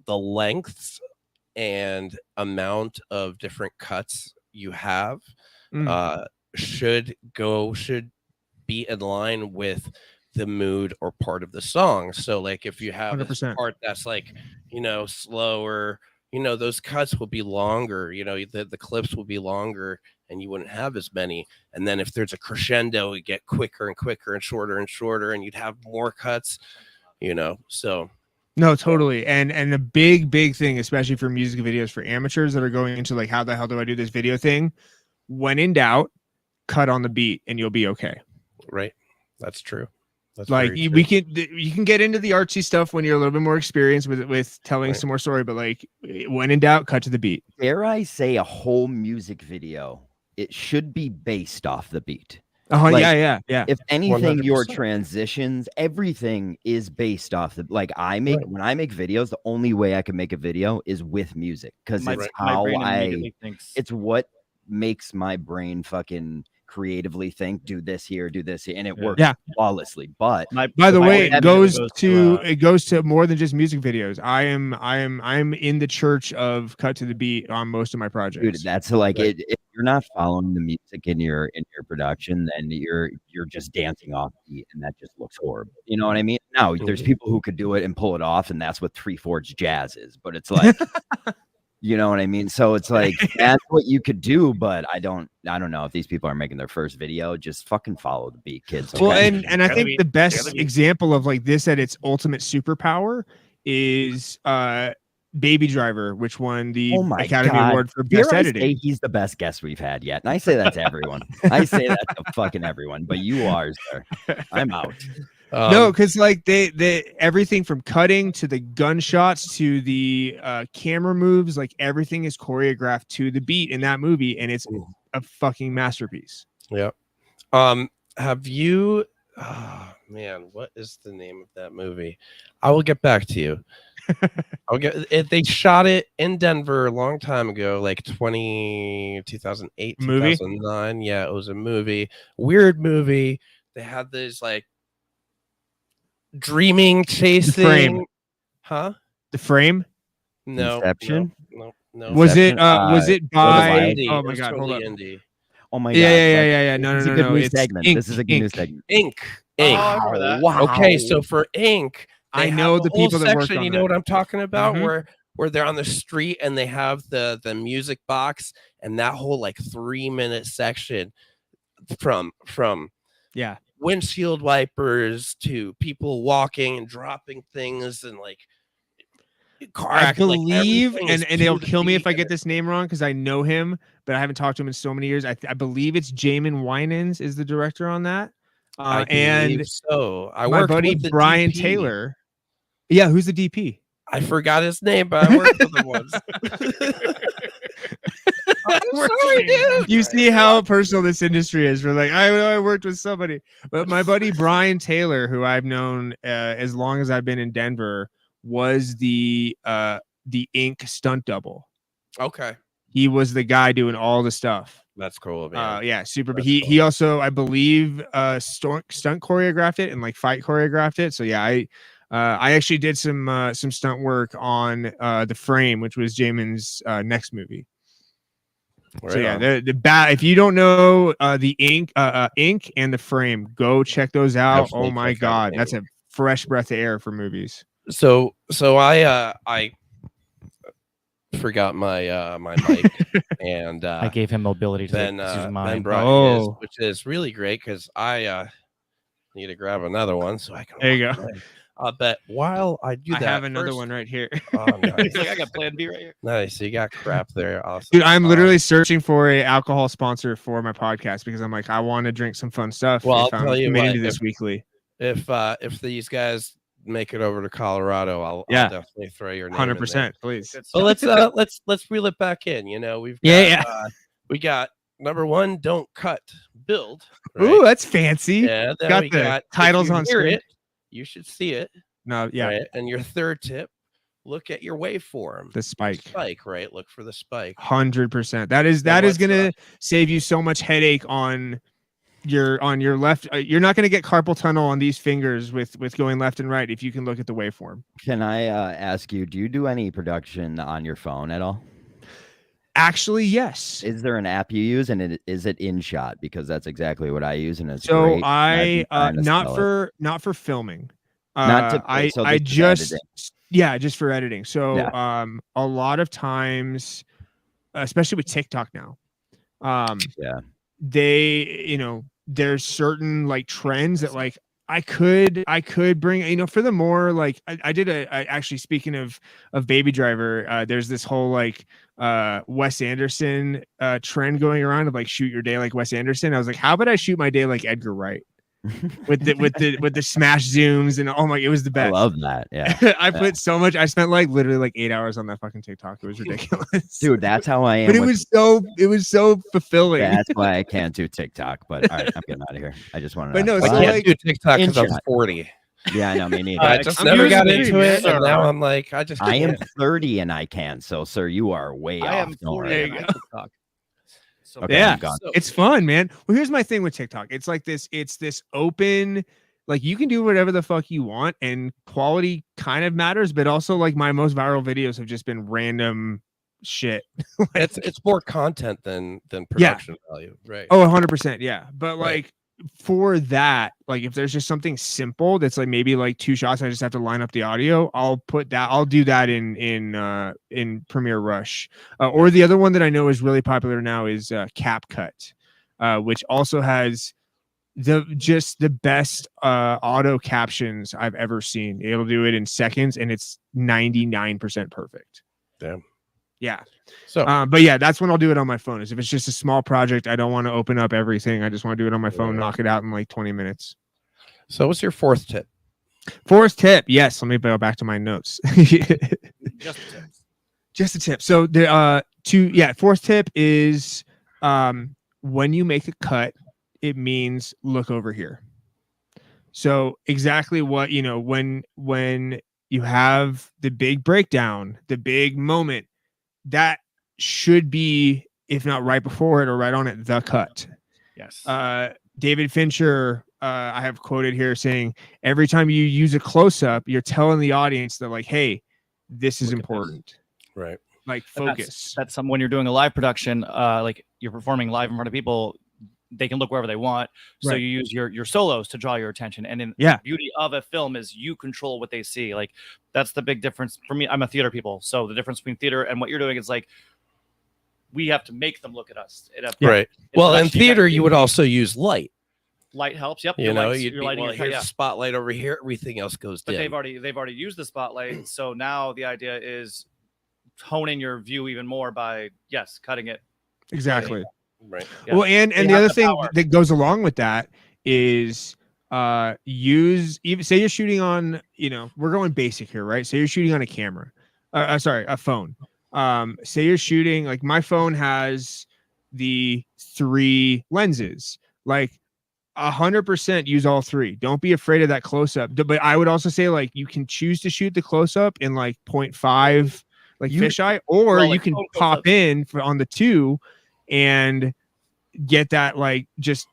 Speaker 2: lengths and amount of different cuts you have should be in line with the mood or part of the song. So like if you have a part that's like, slower, those cuts will be longer, the clips will be longer, and you wouldn't have as many. And then if there's a crescendo, it get quicker and quicker and shorter, and you'd have more cuts, so.
Speaker 6: No, totally. And a big thing, especially for music videos for amateurs that are going into like, how the hell do I do this video thing? When in doubt, cut on the beat and you'll be okay.
Speaker 2: Right. That's true. That's
Speaker 6: like you can get into the artsy stuff when you're a little bit more experienced with telling some more story, but like when in doubt, cut to the beat.
Speaker 4: Dare I say a whole music video, it should be based off the beat.
Speaker 6: Oh, yeah.
Speaker 4: If anything,
Speaker 2: 100%.
Speaker 4: your transitions, everything is based off the when I make videos, the only way I can make a video is with music, because it's what makes my brain fucking creatively think, do this here, and it works flawlessly. But
Speaker 6: by the way, it goes to more than just music videos. I am in the church of cut to the beat on most of my projects.
Speaker 4: Dude, that's like if you're not following the music in your production, then you're just dancing off beat, and that just looks horrible. You know what I mean? Now there's people who could do it and pull it off, and that's what 3/4 jazz is. But it's like you know what I mean? So it's like that's what you could do, but I don't know if these people are making their first video. Just fucking follow the beat, kids. Okay?
Speaker 6: Well, and I think the best example of like this at its ultimate superpower is Baby Driver, which won the Academy Award for Best Editing.
Speaker 4: He's the best guest we've had yet. And I say that to everyone. I say that to fucking everyone, but you are, sir. I'm out.
Speaker 6: No, because like they everything from cutting to the gunshots to the camera moves, like everything is choreographed to the beat in that movie, and it's a fucking masterpiece.
Speaker 2: Yeah. Have you? Oh man, what is the name of that movie? I will get back to you. They shot it in Denver a long time ago, like 2008, 2009. Yeah, it was a movie, weird movie. They had this like dreaming, chasing.
Speaker 6: The Frame.
Speaker 2: Huh?
Speaker 6: The Frame?
Speaker 2: No.
Speaker 4: Inception?
Speaker 2: No.
Speaker 6: Was it by oh my god, hold on.
Speaker 2: Indie.
Speaker 4: Oh my god.
Speaker 6: Yeah. No.
Speaker 4: This is a new segment.
Speaker 2: Ink.
Speaker 3: Oh, I remember that.
Speaker 4: Wow.
Speaker 2: Okay, so for Ink,
Speaker 6: I know the people that worked on
Speaker 2: you know what I'm talking about, where they're on the street and they have the music box, and that whole like 3-minute section from windshield wipers to people walking and dropping things, and like
Speaker 6: I believe,
Speaker 2: like
Speaker 6: and it'll kill me if I get this name wrong because I know him, but I haven't talked to him in so many years. I believe it's Jamin Winans is the director on that. And
Speaker 2: so I
Speaker 6: my
Speaker 2: worked
Speaker 6: buddy
Speaker 2: with the
Speaker 6: Brian
Speaker 2: DP.
Speaker 6: Taylor. Yeah, who's the DP?
Speaker 2: I forgot his name, but I worked with him once. I'm sorry, dude.
Speaker 6: You see how personal this industry is. We're like, I worked with somebody, but my buddy Brian Taylor, who I've known as long as I've been in Denver, was the ink stunt double.
Speaker 2: Okay,
Speaker 6: he was the guy doing all the stuff.
Speaker 2: That's cool, man.
Speaker 6: Yeah, super. But
Speaker 2: That's
Speaker 6: he also, I believe, stunt choreographed it and like fight choreographed it. So yeah, I actually did some stunt work on The Frame, which was Jamin's next movie.
Speaker 2: Right
Speaker 6: so yeah,
Speaker 2: on.
Speaker 6: the bat. If you don't know the Ink and The Frame, go check those out.
Speaker 2: Definitely
Speaker 6: Oh my
Speaker 2: check out
Speaker 6: god,
Speaker 2: The
Speaker 6: that's a fresh breath of air for movies.
Speaker 2: So I forgot my my mic, and
Speaker 3: I gave him mobility to
Speaker 2: then
Speaker 3: use mine.
Speaker 2: Ben brought his, which is really great because I need to grab another one so I can.
Speaker 6: There you go.
Speaker 2: away. But while I do that,
Speaker 6: I have another one right here.
Speaker 2: Oh, nice.
Speaker 3: Like, I got Plan B right here.
Speaker 2: Nice, you got crap there. Awesome,
Speaker 6: Dude. I'm literally searching for a alcohol sponsor for my podcast because I'm like, I want to drink some fun stuff.
Speaker 2: Well, I'll
Speaker 6: if I'm
Speaker 2: tell you
Speaker 6: committing
Speaker 2: what,
Speaker 6: to this weekly.
Speaker 2: If these guys make it over to Colorado, I'll definitely throw your name.
Speaker 6: 100%, please.
Speaker 2: Well, let's reel it back in. You know, we've got, we got number one, don't cut, build. Right?
Speaker 6: Ooh, that's fancy.
Speaker 2: Yeah, then
Speaker 6: got
Speaker 2: we
Speaker 6: the titles on screen.
Speaker 2: You should see it.
Speaker 6: No, yeah.
Speaker 2: Right? And your third tip, look at your waveform.
Speaker 6: The spike.
Speaker 2: Right? Look for the spike.
Speaker 6: 100%. That is gonna save you so much headache on your left. You're not gonna get carpal tunnel on these fingers with going left and right if you can look at the waveform.
Speaker 4: Can I ask you, do you do any production on your phone at all?
Speaker 6: Actually, yes.
Speaker 4: Is there an app you use, and is it InShot? Because that's exactly what I use, and it's
Speaker 6: so
Speaker 4: great.
Speaker 6: I not for filming. Just for editing. So a lot of times, especially with TikTok now, they, there's certain like trends that like I could bring, for the more like I actually, speaking of Baby Driver, there's this whole like Wes Anderson trend going around of like shoot your day like Wes Anderson. I was like, how about I shoot my day like Edgar Wright? with the smash zooms and it was the best.
Speaker 4: I love that. Yeah.
Speaker 6: Put so much. I spent like literally like 8 hours on that fucking TikTok. It was ridiculous.
Speaker 4: Dude, that's how I am.
Speaker 6: But it was so fulfilling.
Speaker 4: That's why I can't do TikTok. But all right, I'm getting out of here. I just wanted to.
Speaker 6: But no,
Speaker 2: I can't do TikTok because I'm 40.
Speaker 4: Yeah, I know, me neither.
Speaker 2: I just never got into it, and now I'm like, I
Speaker 4: am 30 and I can. So, sir, you are way off.
Speaker 3: I am 40 and I TikTok.
Speaker 6: Okay, it's fun, man. Well, here's my thing with TikTok. It's like this open, like you can do whatever the fuck you want, and quality kind of matters, but also like my most viral videos have just been random shit.
Speaker 2: It's more content than production value, right?
Speaker 6: Oh, 100%, yeah. But like for that, like if there's just something simple that's like maybe like 2 shots, I just have to line up the audio. I'll do that in Premiere Rush. Or the other one that I know is really popular now is CapCut, which also has the best auto captions I've ever seen. It'll do it in seconds and it's 99% perfect.
Speaker 2: Damn.
Speaker 6: Yeah.
Speaker 2: So,
Speaker 6: but yeah, that's when I'll do it on my phone. Is if it's just a small project, I don't want to open up everything. I just want to do it on my phone, knock it out in like 20 minutes. So
Speaker 2: what's your fourth tip?
Speaker 6: Fourth tip. Yes. Let me go back to my notes. Just a tip. So fourth tip is when you make a cut, it means look over here. So exactly what, when you have the big breakdown, the big moment, that should be, if not right before it or right on it, the cut.
Speaker 3: Yes.
Speaker 6: David Fincher, I have quoted here saying, every time you use a close-up, you're telling the audience that like, hey, this is important.
Speaker 2: Right.
Speaker 6: Like focus.
Speaker 3: That's when you're doing a live production, like you're performing live in front of people, they can look wherever they want. So you use your solos to draw your attention. And the beauty of a film is you control what they see. Like that's the big difference for me. I'm a theater people. So the difference between theater and what you're doing is like, we have to make them look at us.
Speaker 2: Right. Well, in theater, you would also use light.
Speaker 3: Light helps. Yep.
Speaker 2: You know,
Speaker 3: you're lighting
Speaker 2: here's
Speaker 3: your
Speaker 2: the spotlight over here. Everything else goes
Speaker 3: But
Speaker 2: dim.
Speaker 3: they've already used the spotlight. So now the idea is hone in your view even more by cutting it.
Speaker 6: Exactly.
Speaker 2: Right.
Speaker 6: Yeah. Well, and the other thing that goes along with that is say you're shooting on, we're going basic here, right? Say you're shooting on a camera. A phone. Say you're shooting, like my phone has the 3 lenses. Like 100% use all 3. Don't be afraid of that close up. But I would also say, like, you can choose to shoot the close up in like 0.5, like fisheye, or you can pop in on the 2 and get that, like, just,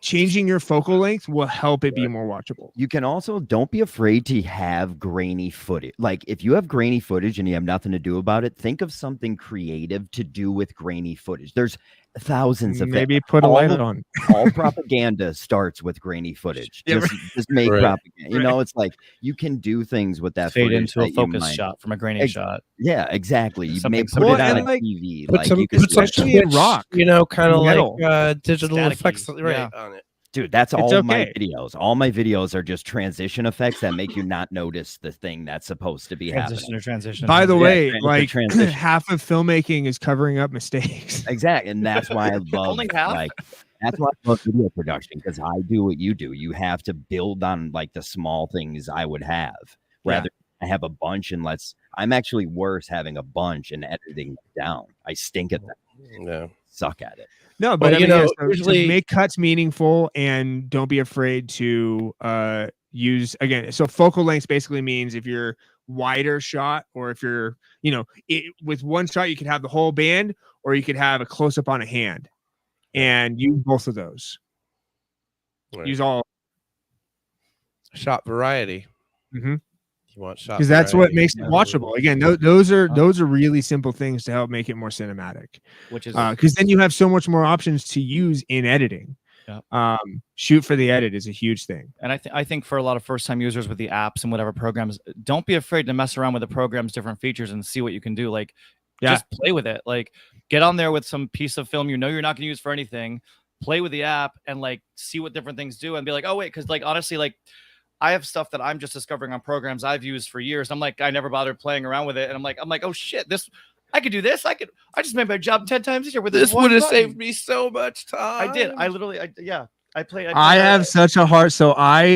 Speaker 6: changing your focal length will help it be more watchable.
Speaker 4: You can also, don't be afraid to have grainy footage. Like, if you have grainy footage and you have nothing to do about it, think of something creative to do with grainy footage. There's thousands of
Speaker 6: maybe put a light on.
Speaker 4: All propaganda starts with grainy footage. Just make propaganda. You know, it's like you can do things with that
Speaker 3: fade
Speaker 4: footage
Speaker 3: into a focus shot from a grainy shot.
Speaker 4: Yeah, exactly. You may
Speaker 3: Something
Speaker 4: put it on a
Speaker 6: like,
Speaker 4: TV.
Speaker 2: Put
Speaker 4: Like
Speaker 2: some,
Speaker 4: you can
Speaker 2: put some
Speaker 6: especially in
Speaker 2: Twitch,
Speaker 6: rock,
Speaker 2: kind of
Speaker 6: metal.
Speaker 2: like digital
Speaker 3: Staticky,
Speaker 2: effects on it.
Speaker 4: Dude, that's all
Speaker 6: okay.
Speaker 4: my videos. All my videos are just transition effects that make you not notice the thing that's supposed to be happening.
Speaker 3: Transition.
Speaker 6: By the way, like
Speaker 4: transition.
Speaker 6: half of filmmaking is covering up mistakes.
Speaker 4: Exactly, and that's why I love
Speaker 3: Only half?
Speaker 4: that's why I love video production, because I do what you do. You have to build on like the small things I would have. Rather, I have a bunch and I'm actually worse having a bunch and editing down. I stink at that.
Speaker 2: No.
Speaker 4: Suck at it.
Speaker 6: No, but
Speaker 2: usually
Speaker 6: make cuts meaningful and don't be afraid to use, again, so focal length basically means if you're wider shot, or if you're, with one shot you could have the whole band, or you could have a close up on a hand, and use both of those.
Speaker 2: Right.
Speaker 6: Use all
Speaker 2: shot variety.
Speaker 6: Mm-hmm.
Speaker 2: You want shot
Speaker 6: because that's what
Speaker 2: variety.
Speaker 6: makes it watchable. Again, those are really simple things to help make it more cinematic.
Speaker 3: Which is
Speaker 6: because then you have so much more options to use in editing.
Speaker 3: Yeah.
Speaker 6: Shoot for the edit is a huge thing.
Speaker 3: And I think for a lot of first-time users with the apps and whatever programs, don't be afraid to mess around with the program's different features and see what you can do. Like, just play with it. Like, get on there with some piece of film you're not going to use for anything. Play with the app and like see what different things do, and be like, oh wait, because like honestly, like I have stuff that I'm just discovering on programs I've used for years. I'm like, I never bothered playing around with it, and I'm like, oh shit, I could do this. I just made my job 10 times easier with this.
Speaker 2: Would have saved me so much time.
Speaker 3: I did. I literally,
Speaker 6: I have such a heart. So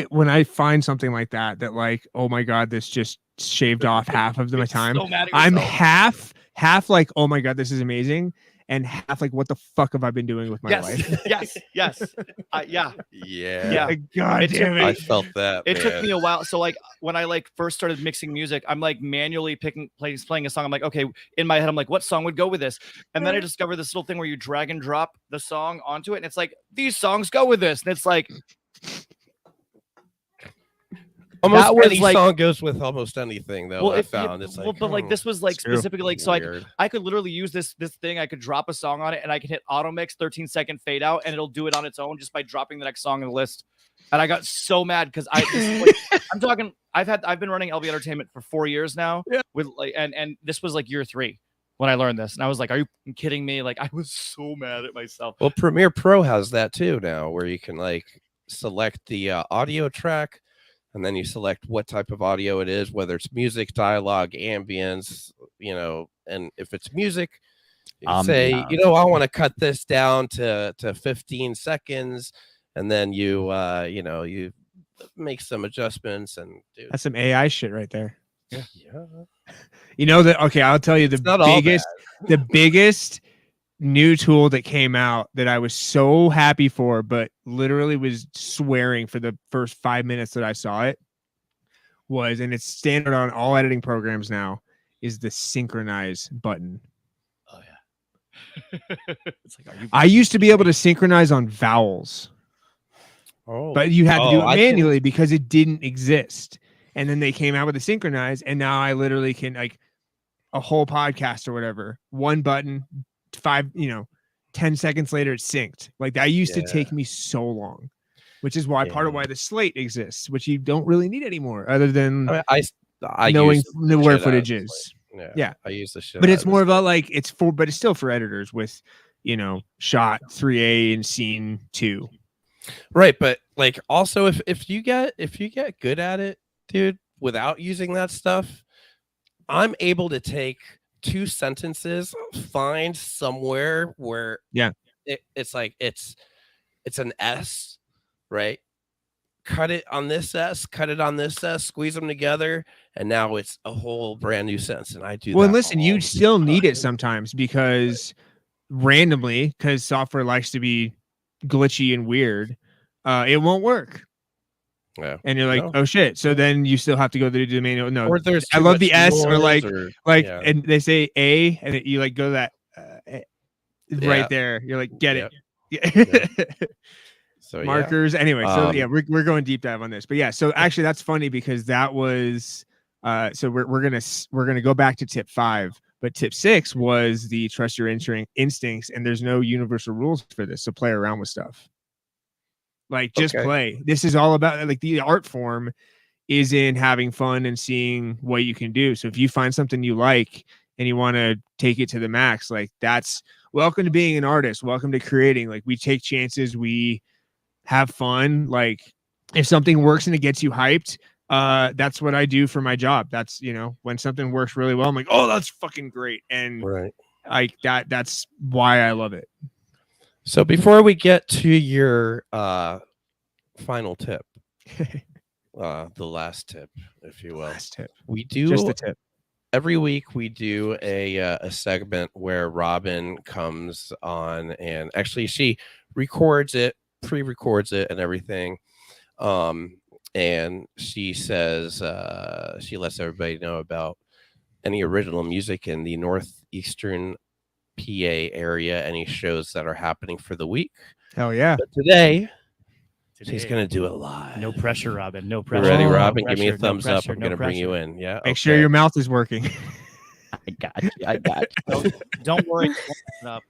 Speaker 6: when I find something like that, like, oh my God, this just shaved off half of my time.
Speaker 3: So mad at
Speaker 6: I'm
Speaker 3: yourself.
Speaker 6: half like, oh my God, this is amazing. And half like, what the fuck have I been doing with my life?
Speaker 3: Yes.
Speaker 2: Yeah.
Speaker 6: God damn it.
Speaker 2: I felt that.
Speaker 3: It took me a while. So like when I like first started mixing music, I'm like manually playing a song. I'm like, okay, in my head, I'm like, what song would go with this? And then I discovered this little thing where you drag and drop the song onto it, and it's like, these songs go with this, and it's like.
Speaker 2: Almost any song goes with almost anything, though. I found it's like,
Speaker 3: but like this was like specifically like, so
Speaker 2: weird.
Speaker 3: I could literally use this thing. I could drop a song on it, and I could hit auto mix 13-second fade out, and it'll do it on its own just by dropping the next song in the list. And I got so mad because I'm talking. I've been running LB Entertainment for 4 years now.
Speaker 6: Yeah.
Speaker 3: With like and this was like year 3 when I learned this, and I was like, are you kidding me? Like I was so mad at myself.
Speaker 2: Well, Premiere Pro has that too now, where you can like select the audio track. And then you select what type of audio it is, whether it's music, dialogue, ambience, and if it's music, you say, I want to cut this down to 15 seconds. And then you make some adjustments and do.
Speaker 6: That's some AI shit right there.
Speaker 2: Yeah.
Speaker 6: Okay, I'll tell you the biggest new tool that came out that I was so happy for, but literally was swearing for the first 5 minutes that I saw it and it's standard on all editing programs now, is the synchronize button.
Speaker 3: Oh yeah. It's like,
Speaker 6: I used to be able to synchronize on vowels, but you had to do it manually because it didn't exist. And then they came out with the synchronize, and now I literally can, like, a whole podcast or whatever, one button, 10 seconds later it's synced. Like that used to take me so long, which is why part of why the slate exists, which you don't really need anymore, other than
Speaker 2: I
Speaker 6: knowing where footage is. Yeah,
Speaker 2: I use the shit.
Speaker 6: But it's more about like but it's still for editors with, shot 3A and scene 2.
Speaker 2: Right, but like also if you get good at it, dude, without using that stuff, I'm able to take 2 sentences, find somewhere where
Speaker 6: Yeah.
Speaker 2: it's like it's an S, right? Cut it on this S, cut it on this S, squeeze them together, and now it's a whole brand new sentence. And I do
Speaker 6: Well,
Speaker 2: that.
Speaker 6: and listen, you
Speaker 2: all
Speaker 6: still
Speaker 2: the
Speaker 6: need it
Speaker 2: time.
Speaker 6: sometimes because randomly, because software likes to be glitchy and weird, it won't work.
Speaker 2: Yeah.
Speaker 6: And you're like,
Speaker 2: No.
Speaker 6: oh shit. So then you still have to go to the manual. No,
Speaker 2: Or there's
Speaker 6: I
Speaker 2: too
Speaker 6: love
Speaker 2: much
Speaker 6: the S or
Speaker 2: noise yeah.
Speaker 6: and they say A and you like go to that
Speaker 2: Yeah.
Speaker 6: right there. You're like, get
Speaker 2: Yep.
Speaker 6: it.
Speaker 2: So
Speaker 6: Markers. Anyway, so yeah,
Speaker 2: Um,
Speaker 6: we're going deep dive on this. But yeah, so actually that's funny because that was so we're gonna go back to tip 5, but tip 6 was the trust your instincts, and there's no universal rules for this. So play around with stuff. Like just
Speaker 2: Okay.
Speaker 6: play. This is all about like the art form is in having fun and seeing what you can do. So if you find something you like and you want to take it to the max, like that's welcome to being an artist. Welcome to creating. Like we take chances, we have fun. Like if something works and it gets you hyped, that's what I do for my job. That's, you know, when something works really well, I'm like, oh, that's fucking great. And
Speaker 2: right.
Speaker 6: like that's why I love it.
Speaker 2: So before we get to your final tip, the last tip, if you will,
Speaker 6: Last tip.
Speaker 2: we do
Speaker 6: Just the tip.
Speaker 2: every week. We do a segment where Robin comes on, and actually she records it, pre-records it, and everything. And she says she lets everybody know about any original music in the northeastern PA area, any shows that are happening for the week.
Speaker 6: Hell yeah.
Speaker 2: But today she's gonna do it live.
Speaker 3: No pressure, Robin. No
Speaker 2: You
Speaker 3: pressure.
Speaker 2: ready,
Speaker 6: Oh,
Speaker 2: Robin?
Speaker 3: No
Speaker 2: Give me a
Speaker 3: pressure, no
Speaker 2: thumbs up.
Speaker 3: pressure,
Speaker 2: I'm
Speaker 3: no
Speaker 2: gonna bring you
Speaker 3: pressure.
Speaker 2: in. Yeah.
Speaker 6: Make sure your mouth is working.
Speaker 4: I got you.
Speaker 3: Don't worry. Up.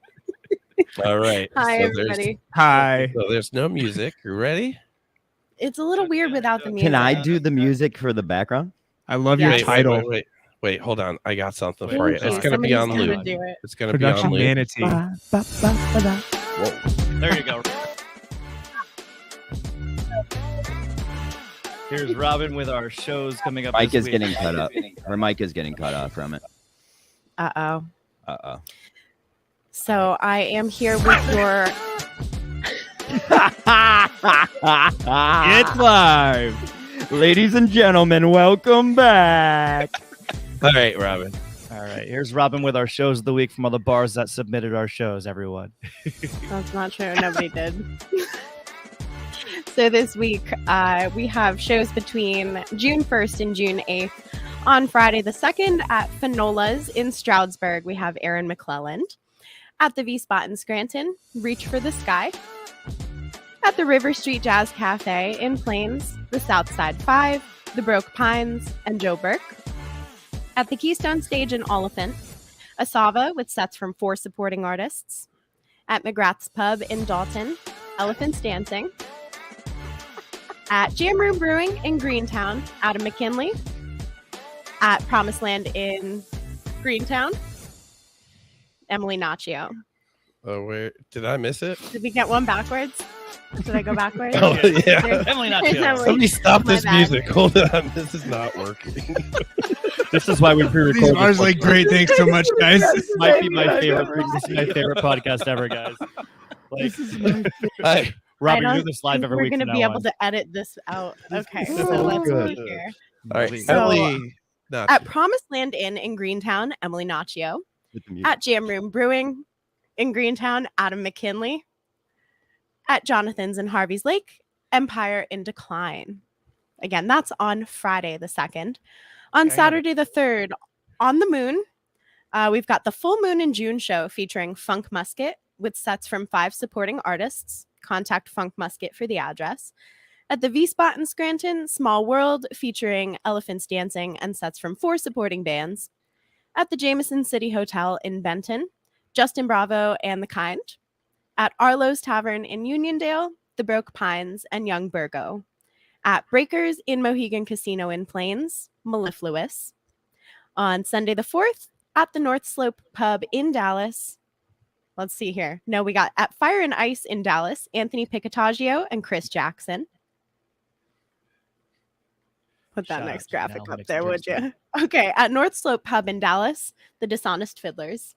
Speaker 2: All right.
Speaker 1: Hi,
Speaker 2: So
Speaker 1: everybody.
Speaker 6: Hi.
Speaker 2: there's no music. You ready?
Speaker 1: It's a little weird without the music.
Speaker 4: Can I do the music for the background?
Speaker 6: I love
Speaker 1: Yeah.
Speaker 6: your
Speaker 2: Wait,
Speaker 6: title.
Speaker 2: Wait, hold on. I got something
Speaker 3: Wait,
Speaker 2: for you.
Speaker 1: Thank
Speaker 2: It's
Speaker 1: you.
Speaker 2: gonna be on
Speaker 1: Somebody's
Speaker 2: loop.
Speaker 1: gonna do it.
Speaker 2: It's gonna be on
Speaker 6: Production
Speaker 2: loop.
Speaker 6: manatee.
Speaker 4: Whoa.
Speaker 3: There you go. Here's Robin with our shows coming up.
Speaker 4: Mike
Speaker 3: this
Speaker 4: is
Speaker 3: week.
Speaker 4: getting cut up. Her mic is getting cut off from it.
Speaker 1: Uh-oh.
Speaker 4: Uh-oh.
Speaker 1: So I am here with your
Speaker 6: It's live.
Speaker 4: Ladies and gentlemen, welcome back.
Speaker 2: All right, Robin.
Speaker 3: All right. Here's Robin with our shows of the week from all the bars that submitted our shows, everyone.
Speaker 1: That's not true. Nobody did. So this week, we have shows between June 1st and June 8th. On Friday the 2nd at Finola's in Stroudsburg, we have Aaron McClelland. At the V-Spot in Scranton, Reach for the Sky. At the River Street Jazz Cafe in Plains, the Southside 5, the Broke Pines, and Joe Burke. At the Keystone Stage in Oliphant, Asava with sets from 4 supporting artists. At McGrath's Pub in Dalton, Elephants Dancing. At Jam Room Brewing in Greentown, Adam McKinley. At Promised Land in Greentown, Emily Naccio.
Speaker 2: Oh, where did I miss it?
Speaker 1: Did we get one backwards? Did I go backwards?
Speaker 2: Oh, yeah.
Speaker 1: There's-
Speaker 3: Emily
Speaker 1: there's
Speaker 3: Naccio.
Speaker 1: Emily.
Speaker 2: Somebody stop
Speaker 1: My
Speaker 2: this
Speaker 1: bad.
Speaker 2: music. Hold on. This is not working.
Speaker 3: This is why we
Speaker 6: These
Speaker 3: pre-record.
Speaker 6: are like great. Thanks so much, guys.
Speaker 3: This might be my favorite. This is my favorite podcast ever, guys. Like,
Speaker 2: Hi.
Speaker 3: Robin,
Speaker 1: I
Speaker 3: you do
Speaker 1: don't
Speaker 3: this live
Speaker 1: think
Speaker 3: every
Speaker 1: we're
Speaker 3: week.
Speaker 1: going to
Speaker 3: from
Speaker 1: be
Speaker 3: now
Speaker 1: able
Speaker 3: on.
Speaker 1: to edit this out. Okay,
Speaker 3: Oh,
Speaker 1: so let's
Speaker 2: good.
Speaker 1: see here.
Speaker 2: All right.
Speaker 3: Please.
Speaker 2: Emily. Not
Speaker 1: At Promised Land Inn in Greentown, Emily Naccio. At Jam Room Brewing in Greentown, Adam McKinley. At Jonathan's in Harvey's Lake, Empire in Decline. Again, that's on Friday the 2nd. On Saturday the 3rd, on the Moon, we've got the Full Moon in June show featuring Funk Musket with sets from 5 supporting artists. Contact Funk Musket for the address. At the V-Spot in Scranton, Small World featuring Elephants Dancing and sets from 4 supporting bands. At the Jameson City Hotel in Benton, Justin Bravo and The Kind. At Arlo's Tavern in Uniondale, The Broke Pines and Young Burgo. At Breakers in Mohegan Casino in Plains, Mellifluous. On Sunday the 4th, at the North Slope Pub in Dallas, let's see here. No, we got at Fire and Ice in Dallas, Anthony Picataggio and Chris Jackson. Put that next graphic up there, would you? Okay, at North Slope Pub in Dallas, the Dishonest Fiddlers.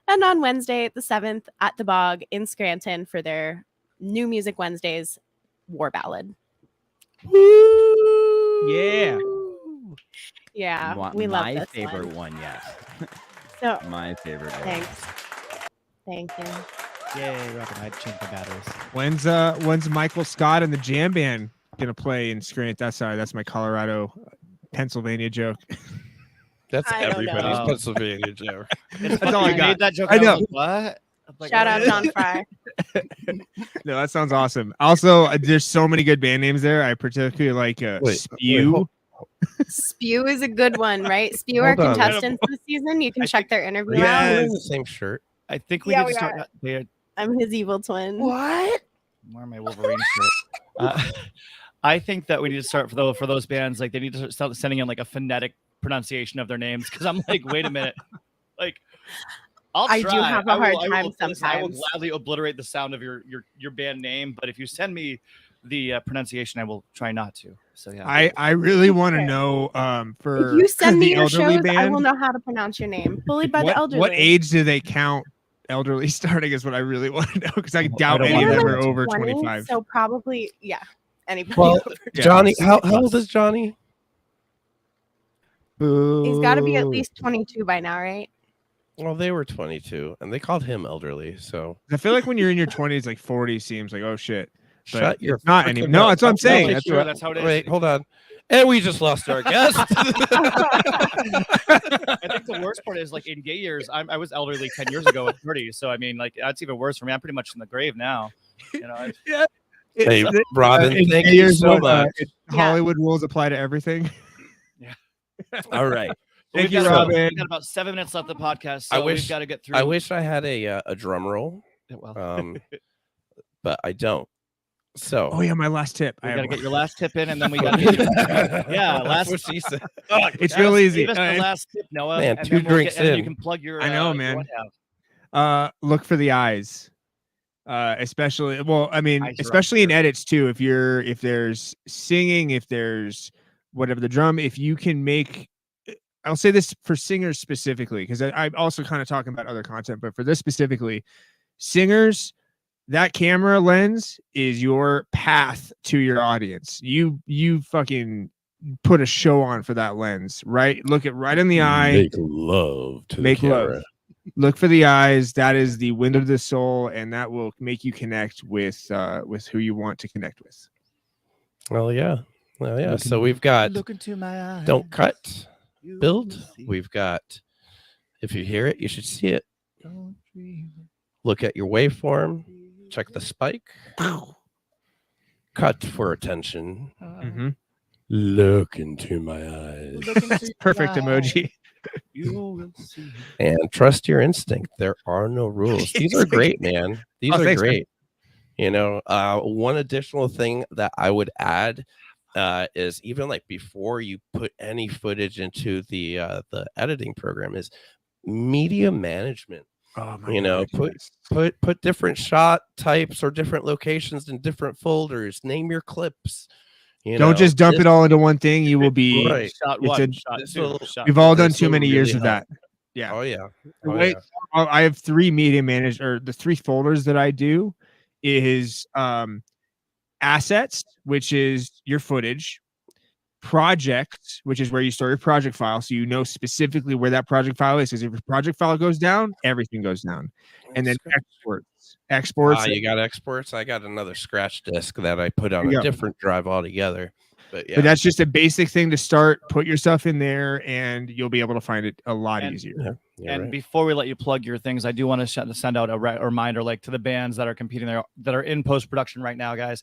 Speaker 1: And on Wednesday, the 7th, at the Bog in Scranton for their New Music Wednesdays War Ballad.
Speaker 6: Yeah.
Speaker 1: Yeah, we love
Speaker 4: my
Speaker 1: this
Speaker 4: favorite one. Yes.
Speaker 1: So
Speaker 4: my favorite one.
Speaker 1: thanks. Thank you.
Speaker 3: Yay, Rocket Knight, change the batteries.
Speaker 6: When's Michael Scott and the Jam Band gonna play in Scranton? That's my Colorado, Pennsylvania joke.
Speaker 2: That's
Speaker 1: I don't
Speaker 2: everybody's
Speaker 1: know.
Speaker 2: Pennsylvania joke.
Speaker 6: That's all I got.
Speaker 3: Made that joke.
Speaker 6: I know.
Speaker 3: What?
Speaker 1: Shout out John Fry.
Speaker 6: No, that sounds awesome. Also, there's so many good band names there. I particularly like Spew.
Speaker 1: Spew is a good one, right? Spew are
Speaker 2: Hold on.
Speaker 1: contestants this season. You can check their interview
Speaker 2: Yeah,
Speaker 1: out.
Speaker 2: we're wearing the same shirt.
Speaker 3: I think we
Speaker 1: Yeah,
Speaker 3: need
Speaker 1: we
Speaker 3: to start.
Speaker 1: are. I'm his evil twin.
Speaker 6: What?
Speaker 3: Where my Wolverine shirt? I think that we need to start for those bands. Like they need to start sending in like a phonetic pronunciation of their names. Because I'm like, wait a minute, like
Speaker 1: I do have a hard time
Speaker 3: I will
Speaker 1: sometimes.
Speaker 3: gladly obliterate the sound of your band name, but if you send me the pronunciation, I will try not to. So yeah,
Speaker 6: I really want to know for
Speaker 1: If you send me
Speaker 6: the
Speaker 1: your
Speaker 6: elderly
Speaker 1: shows, I
Speaker 6: band,
Speaker 1: will know how to pronounce your name. Bullied by the elderly.
Speaker 6: what age do they count elderly starting is what I really want to know, because I doubt
Speaker 3: don't
Speaker 6: any of
Speaker 3: wanna
Speaker 6: them
Speaker 3: know.
Speaker 6: are over
Speaker 1: 20,
Speaker 6: 25.
Speaker 1: So probably, yeah. Anybody
Speaker 2: Well,
Speaker 1: over
Speaker 6: Yeah.
Speaker 2: Johnny, how old is Johnny?
Speaker 1: He's got to be at least 22 by now, right?
Speaker 2: Well, they were 22, and they called him elderly. So
Speaker 6: I feel like when you're in your 20s, like 40 seems like, oh shit. But
Speaker 2: shut your
Speaker 6: it's not
Speaker 2: freaking
Speaker 6: any. No,
Speaker 2: mouth.
Speaker 6: that's what I'm saying.
Speaker 3: Totally
Speaker 6: That's
Speaker 3: true.
Speaker 6: what,
Speaker 3: That's how it is.
Speaker 2: Wait, hold on. And we just lost our guest.
Speaker 3: I think the worst part is like in gay years, I was elderly 10 years ago at 30. So I mean, like that's even worse for me. I'm pretty much in the grave now. You know,
Speaker 6: yeah.
Speaker 2: Hey, Robin,
Speaker 6: in
Speaker 2: thank
Speaker 6: gay
Speaker 2: you
Speaker 6: years,
Speaker 2: so
Speaker 6: what,
Speaker 2: much.
Speaker 6: Hollywood rules apply to everything.
Speaker 2: All right.
Speaker 6: Thank
Speaker 3: we've
Speaker 6: you,
Speaker 3: got
Speaker 6: Robin.
Speaker 3: we've got about 7 minutes left of the podcast. So we've got to get through.
Speaker 2: I wish I had a drum roll,
Speaker 3: Well,
Speaker 2: but I don't. So,
Speaker 6: Oh yeah, my last tip.
Speaker 3: we
Speaker 6: I
Speaker 3: got to
Speaker 6: have
Speaker 3: get
Speaker 6: one.
Speaker 3: your last tip in, and then we got to
Speaker 2: yeah,
Speaker 3: last.
Speaker 2: what she said.
Speaker 6: It's real easy.
Speaker 3: Give us the last tip, Noah.
Speaker 2: Man,
Speaker 3: and
Speaker 2: 2
Speaker 3: then we'll
Speaker 2: drinks
Speaker 3: and then you
Speaker 2: in.
Speaker 3: can plug your.
Speaker 6: I know,
Speaker 3: your
Speaker 6: man.
Speaker 3: what have.
Speaker 6: Look for the eyes. Especially, well, I mean,
Speaker 3: Eyes are
Speaker 6: especially in
Speaker 3: up.
Speaker 6: edits too. If there's singing, if there's whatever the drum, if you can make, I'll say this for singers specifically, because I'm also kind of talking about other content, but for this specifically, singers, that camera lens is your path to your audience. You fucking put a show on for that lens, right? Look it right in the eye.
Speaker 2: Make love to
Speaker 6: Make
Speaker 2: the camera.
Speaker 6: love. Look for the eyes. That is the window of the soul, and that will make you connect with who you want to connect with.
Speaker 2: Well, yeah. So we've got
Speaker 3: Look into my eyes.
Speaker 2: don't cut,
Speaker 3: You
Speaker 2: build.
Speaker 3: will see.
Speaker 2: We've got if you hear it, you should see it.
Speaker 3: Don't dream
Speaker 2: Look at your waveform. Check the spike. Cut for attention.
Speaker 6: Mhm.
Speaker 2: Look into my eyes.
Speaker 6: That's perfect emoji.
Speaker 3: You will see.
Speaker 2: And trust your instinct. There are no rules. These are great, man. These
Speaker 6: Oh,
Speaker 2: are
Speaker 6: thanks, man.
Speaker 2: great. You know, one additional thing that I would add is even like before you put any footage into the editing program is media management.
Speaker 6: Oh my
Speaker 2: You know,
Speaker 6: God,
Speaker 2: put different shot types or different locations in different folders. Name your clips. You
Speaker 6: Don't
Speaker 2: know,
Speaker 6: just dump
Speaker 2: this-
Speaker 6: it all into one thing. You will be.
Speaker 2: Right.
Speaker 3: Shot
Speaker 6: It's
Speaker 3: one.
Speaker 6: a-
Speaker 3: Shot
Speaker 2: this
Speaker 3: two.
Speaker 2: will-
Speaker 3: Shot
Speaker 6: We've all done
Speaker 2: This
Speaker 6: too
Speaker 2: will
Speaker 6: many years
Speaker 2: really
Speaker 6: of that. Yeah.
Speaker 2: Oh yeah.
Speaker 6: The
Speaker 2: Oh,
Speaker 6: way-
Speaker 2: yeah.
Speaker 6: I have 3 media managed, or the 3 folders that I do is assets, which is your footage, projects, which is where you store your project file, so you know specifically where that project file is. Because if your project file goes down, everything goes down. And then exports.
Speaker 2: You got exports. I got another scratch disk that I put on
Speaker 6: There you
Speaker 2: a
Speaker 6: go.
Speaker 2: different drive altogether. But yeah,
Speaker 6: But that's just a basic thing to start. Put your stuff in there, and you'll be able to find it a lot
Speaker 3: And-
Speaker 6: easier.
Speaker 2: you're
Speaker 3: And
Speaker 2: right.
Speaker 3: before we let you plug your things, I do want to send out a reminder, like to the bands that are competing there, that are in post production right now, guys.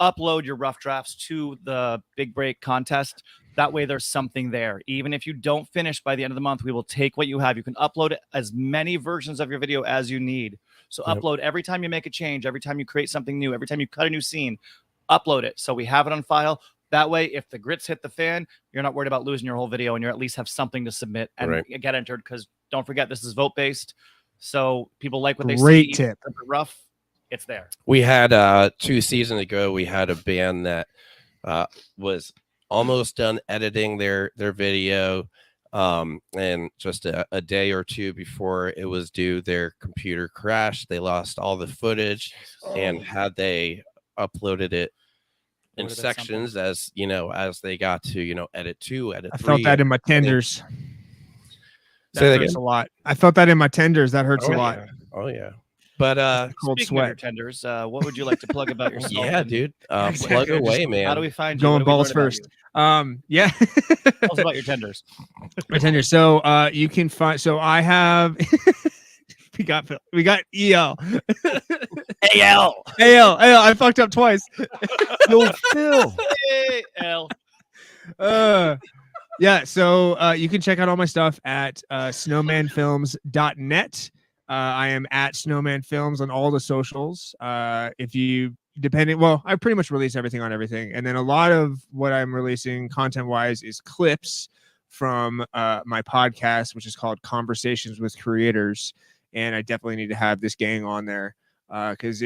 Speaker 3: Upload your rough drafts to the Big Break contest. That way, there's something there. Even if you don't finish by the end of the month, we will take what you have. You can upload as many versions of your video as you need. So
Speaker 2: Yep.
Speaker 3: upload every time you make a change, every time you create something new, every time you cut a new scene. Upload it so we have it on file. That way, if the grits hit the fan, you're not worried about losing your whole video, and you at least have something to submit and
Speaker 2: Right.
Speaker 3: get entered. Because don't forget, this is vote based. So people like what they
Speaker 6: Great
Speaker 3: see.
Speaker 6: tip.
Speaker 3: Rough, it's there.
Speaker 2: We had 2 seasons ago, we had a band that was almost done editing their video. And just a day or two before it was due, their computer crashed. They lost all the footage, and had they uploaded it in sections as they got to edit 2, edit 3.
Speaker 6: I felt that in my tenders.
Speaker 2: That
Speaker 6: hurts a lot. I felt that in my tenders. That hurts a lot.
Speaker 2: Yeah. Oh yeah. But
Speaker 3: speaking
Speaker 6: cold
Speaker 3: of
Speaker 6: sweat.
Speaker 3: your tenders, what would you like to plug about yourself?
Speaker 2: Yeah, dude. Plug away, man.
Speaker 3: How do we find you?
Speaker 6: Going balls first. Yeah.
Speaker 3: Tell us about your tenders.
Speaker 6: My tenders. So you can find. So I have. we got EL.
Speaker 3: AL.
Speaker 6: I fucked up twice.
Speaker 4: Yo, Phil.
Speaker 3: AL.
Speaker 6: Yeah, so you can check out all my stuff at snowmanfilms.net. I am at Snowman Films on all the socials. If you I pretty much release everything on everything. And then a lot of what I'm releasing content-wise is clips from my podcast, which is called Conversations with Creators. And I definitely need to have this gang on there because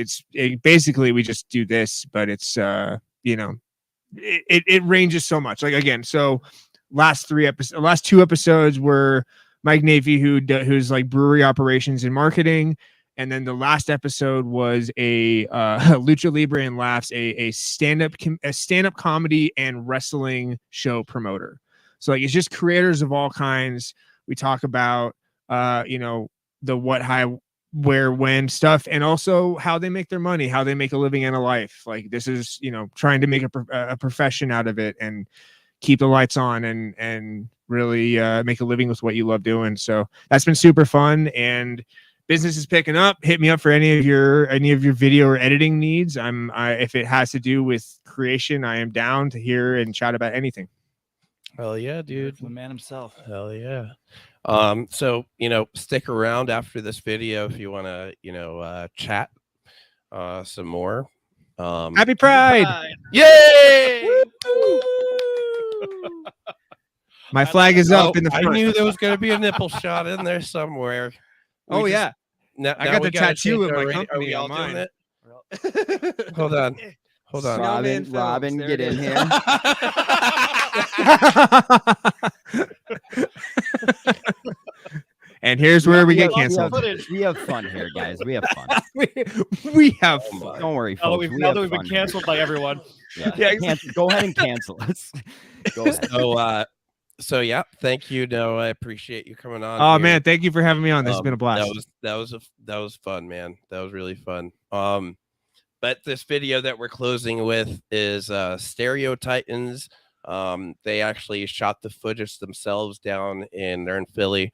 Speaker 6: basically we just do this, but it's, it ranges so much. Like, again, so last 2 episodes were Mike Navy, who's like brewery operations and marketing. And then the last episode was a Lucha Libre and Laughs, a stand-up comedy and wrestling show promoter. So like, it's just creators of all kinds. We talk about, the what, how, where, when stuff, and also how they make their money, how they make a living and a life. Like, this is, trying to make a profession out of it and keep the lights on and really make a living with what you love doing. So that's been super fun, and business is picking up. Hit me up for any of your video or editing needs. If it has to do with creation, I am down to hear and chat about anything.
Speaker 2: Hell yeah, dude.
Speaker 3: The man himself.
Speaker 2: Hell yeah. So, stick around after this video if you want to, chat some more.
Speaker 6: Happy Pride!
Speaker 2: Yay!
Speaker 6: My flag is up in the
Speaker 2: I
Speaker 6: front.
Speaker 2: knew there was going to be a nipple shot in there somewhere.
Speaker 6: Yeah.
Speaker 2: Now
Speaker 6: I got the tattoo of my
Speaker 2: Are
Speaker 6: company
Speaker 2: we all
Speaker 6: on mine.
Speaker 2: doing it? Hold on.
Speaker 4: Robin, get in here.
Speaker 6: And here's where we get canceled.
Speaker 4: We have fun here, guys. We have fun.
Speaker 6: we have fun.
Speaker 4: Don't worry, folks.
Speaker 3: Now that we've been canceled by everyone.
Speaker 4: Yeah, go ahead and cancel us. Go ahead.
Speaker 2: So yeah, thank you, Noah. I appreciate you coming on.
Speaker 6: Oh man, thank you for having me on. This has been a blast.
Speaker 2: That was fun, man. That was really fun. But this video that we're closing with is Stereo Titans. They actually shot the footage themselves they're in Philly,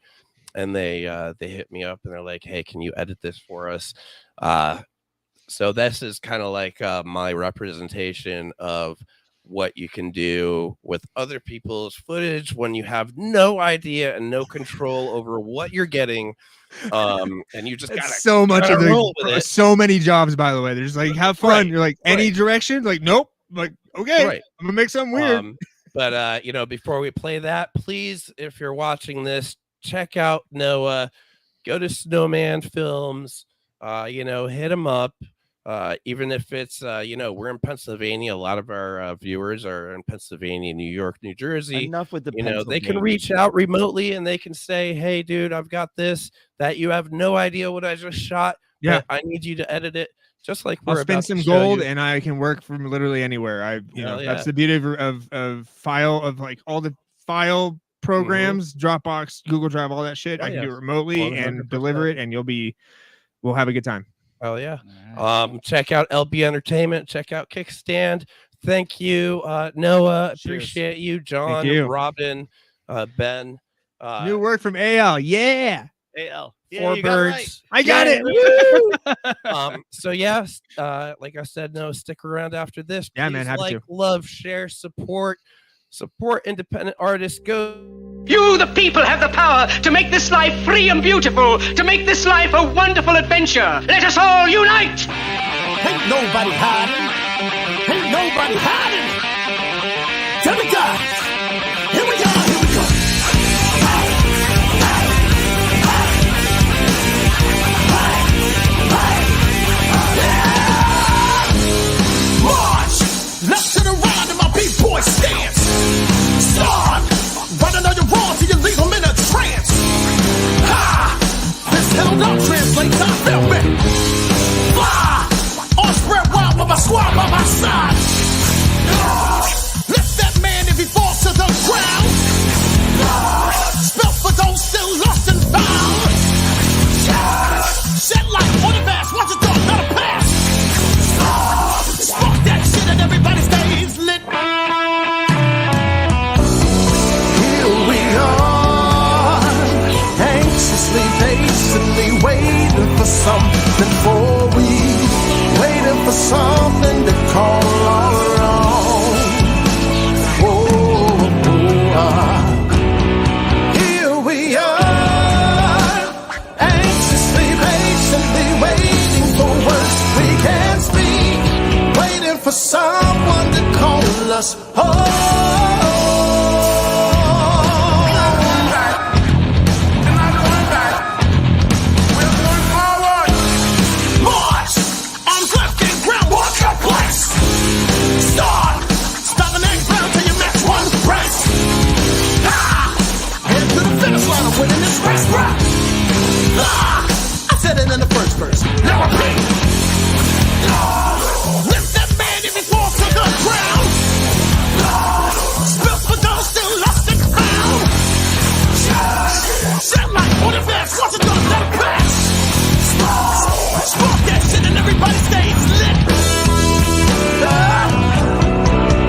Speaker 2: and they hit me up and they're like, hey, can you edit this for us? So this is kind of like my representation of what you can do with other people's footage when you have no idea and no control over what you're getting. And you just got
Speaker 6: so much of so many jobs, by the way. There's like, have fun. Right. You're like, any direction? Like, nope. Like, okay, right. I'm gonna make something weird.
Speaker 2: But before we play that, please, if you're watching this, check out Noah. Go to Snowman Films. Hit him up. Even if it's we're in Pennsylvania, a lot of our viewers are in Pennsylvania, New York, New Jersey.
Speaker 4: Enough with the
Speaker 2: they can reach out remotely and they can say, hey dude, I've got this that you have no idea what I just shot.
Speaker 6: Yeah,
Speaker 2: I need you to edit it. Just like
Speaker 6: I'll spend some gold and I can work from literally anywhere. That's the beauty of file, of like all the file programs, Dropbox, Google Drive, all that shit. I can do it remotely 100%. And deliver it, and we'll have a good time.
Speaker 2: Oh yeah. Check out LB Entertainment. Check out Kickstand. Thank you, Noah. Cheers. Appreciate you, John, Robin, Ben.
Speaker 6: New work from AL. Yeah.
Speaker 3: AL.
Speaker 2: Yeah, 4 birds.
Speaker 6: I got it.
Speaker 2: So yes, like I said, no, stick around after this.
Speaker 6: Yeah, man. Happy to.
Speaker 2: Love, share, support independent artists.
Speaker 7: You, the people, have the power to make this life free and beautiful, to make this life a wonderful adventure. Let us all unite!
Speaker 8: Ain't nobody hiding. Ain't nobody hiding. Tell me, guys. Here we go. Here we go. something for we, waiting for something to call our own. Here we are, anxiously, patiently waiting for words we can't speak, waiting for someone to call us home. I said it in the first verse. Now repeat. Lift that man if he falls to the ground. Spill for those still lost and found. Shed light on the fast. What's it gonna let it pass? Spark that shit and everybody stays lit.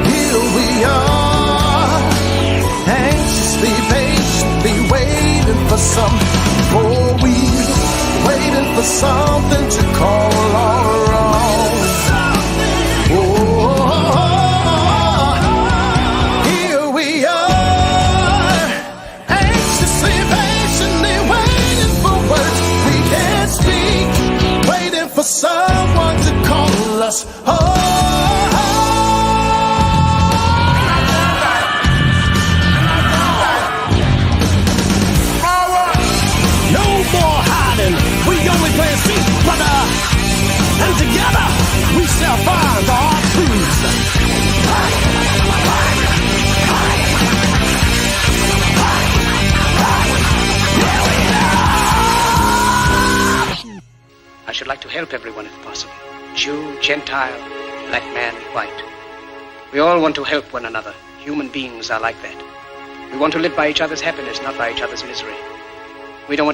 Speaker 8: Here we are, anxiously, patiently waiting for some. For we waiting for something to call our own. Here we are, anxiously, patiently waiting for words we can't speak, waiting for someone to call us home. We only play street, brother, and together we shall find our truth.
Speaker 7: I should like to help everyone if possible. Jew, Gentile, black man, white. We all want to help one another. Human beings are like that. We want to live by each other's happiness, not by each other's misery. We don't want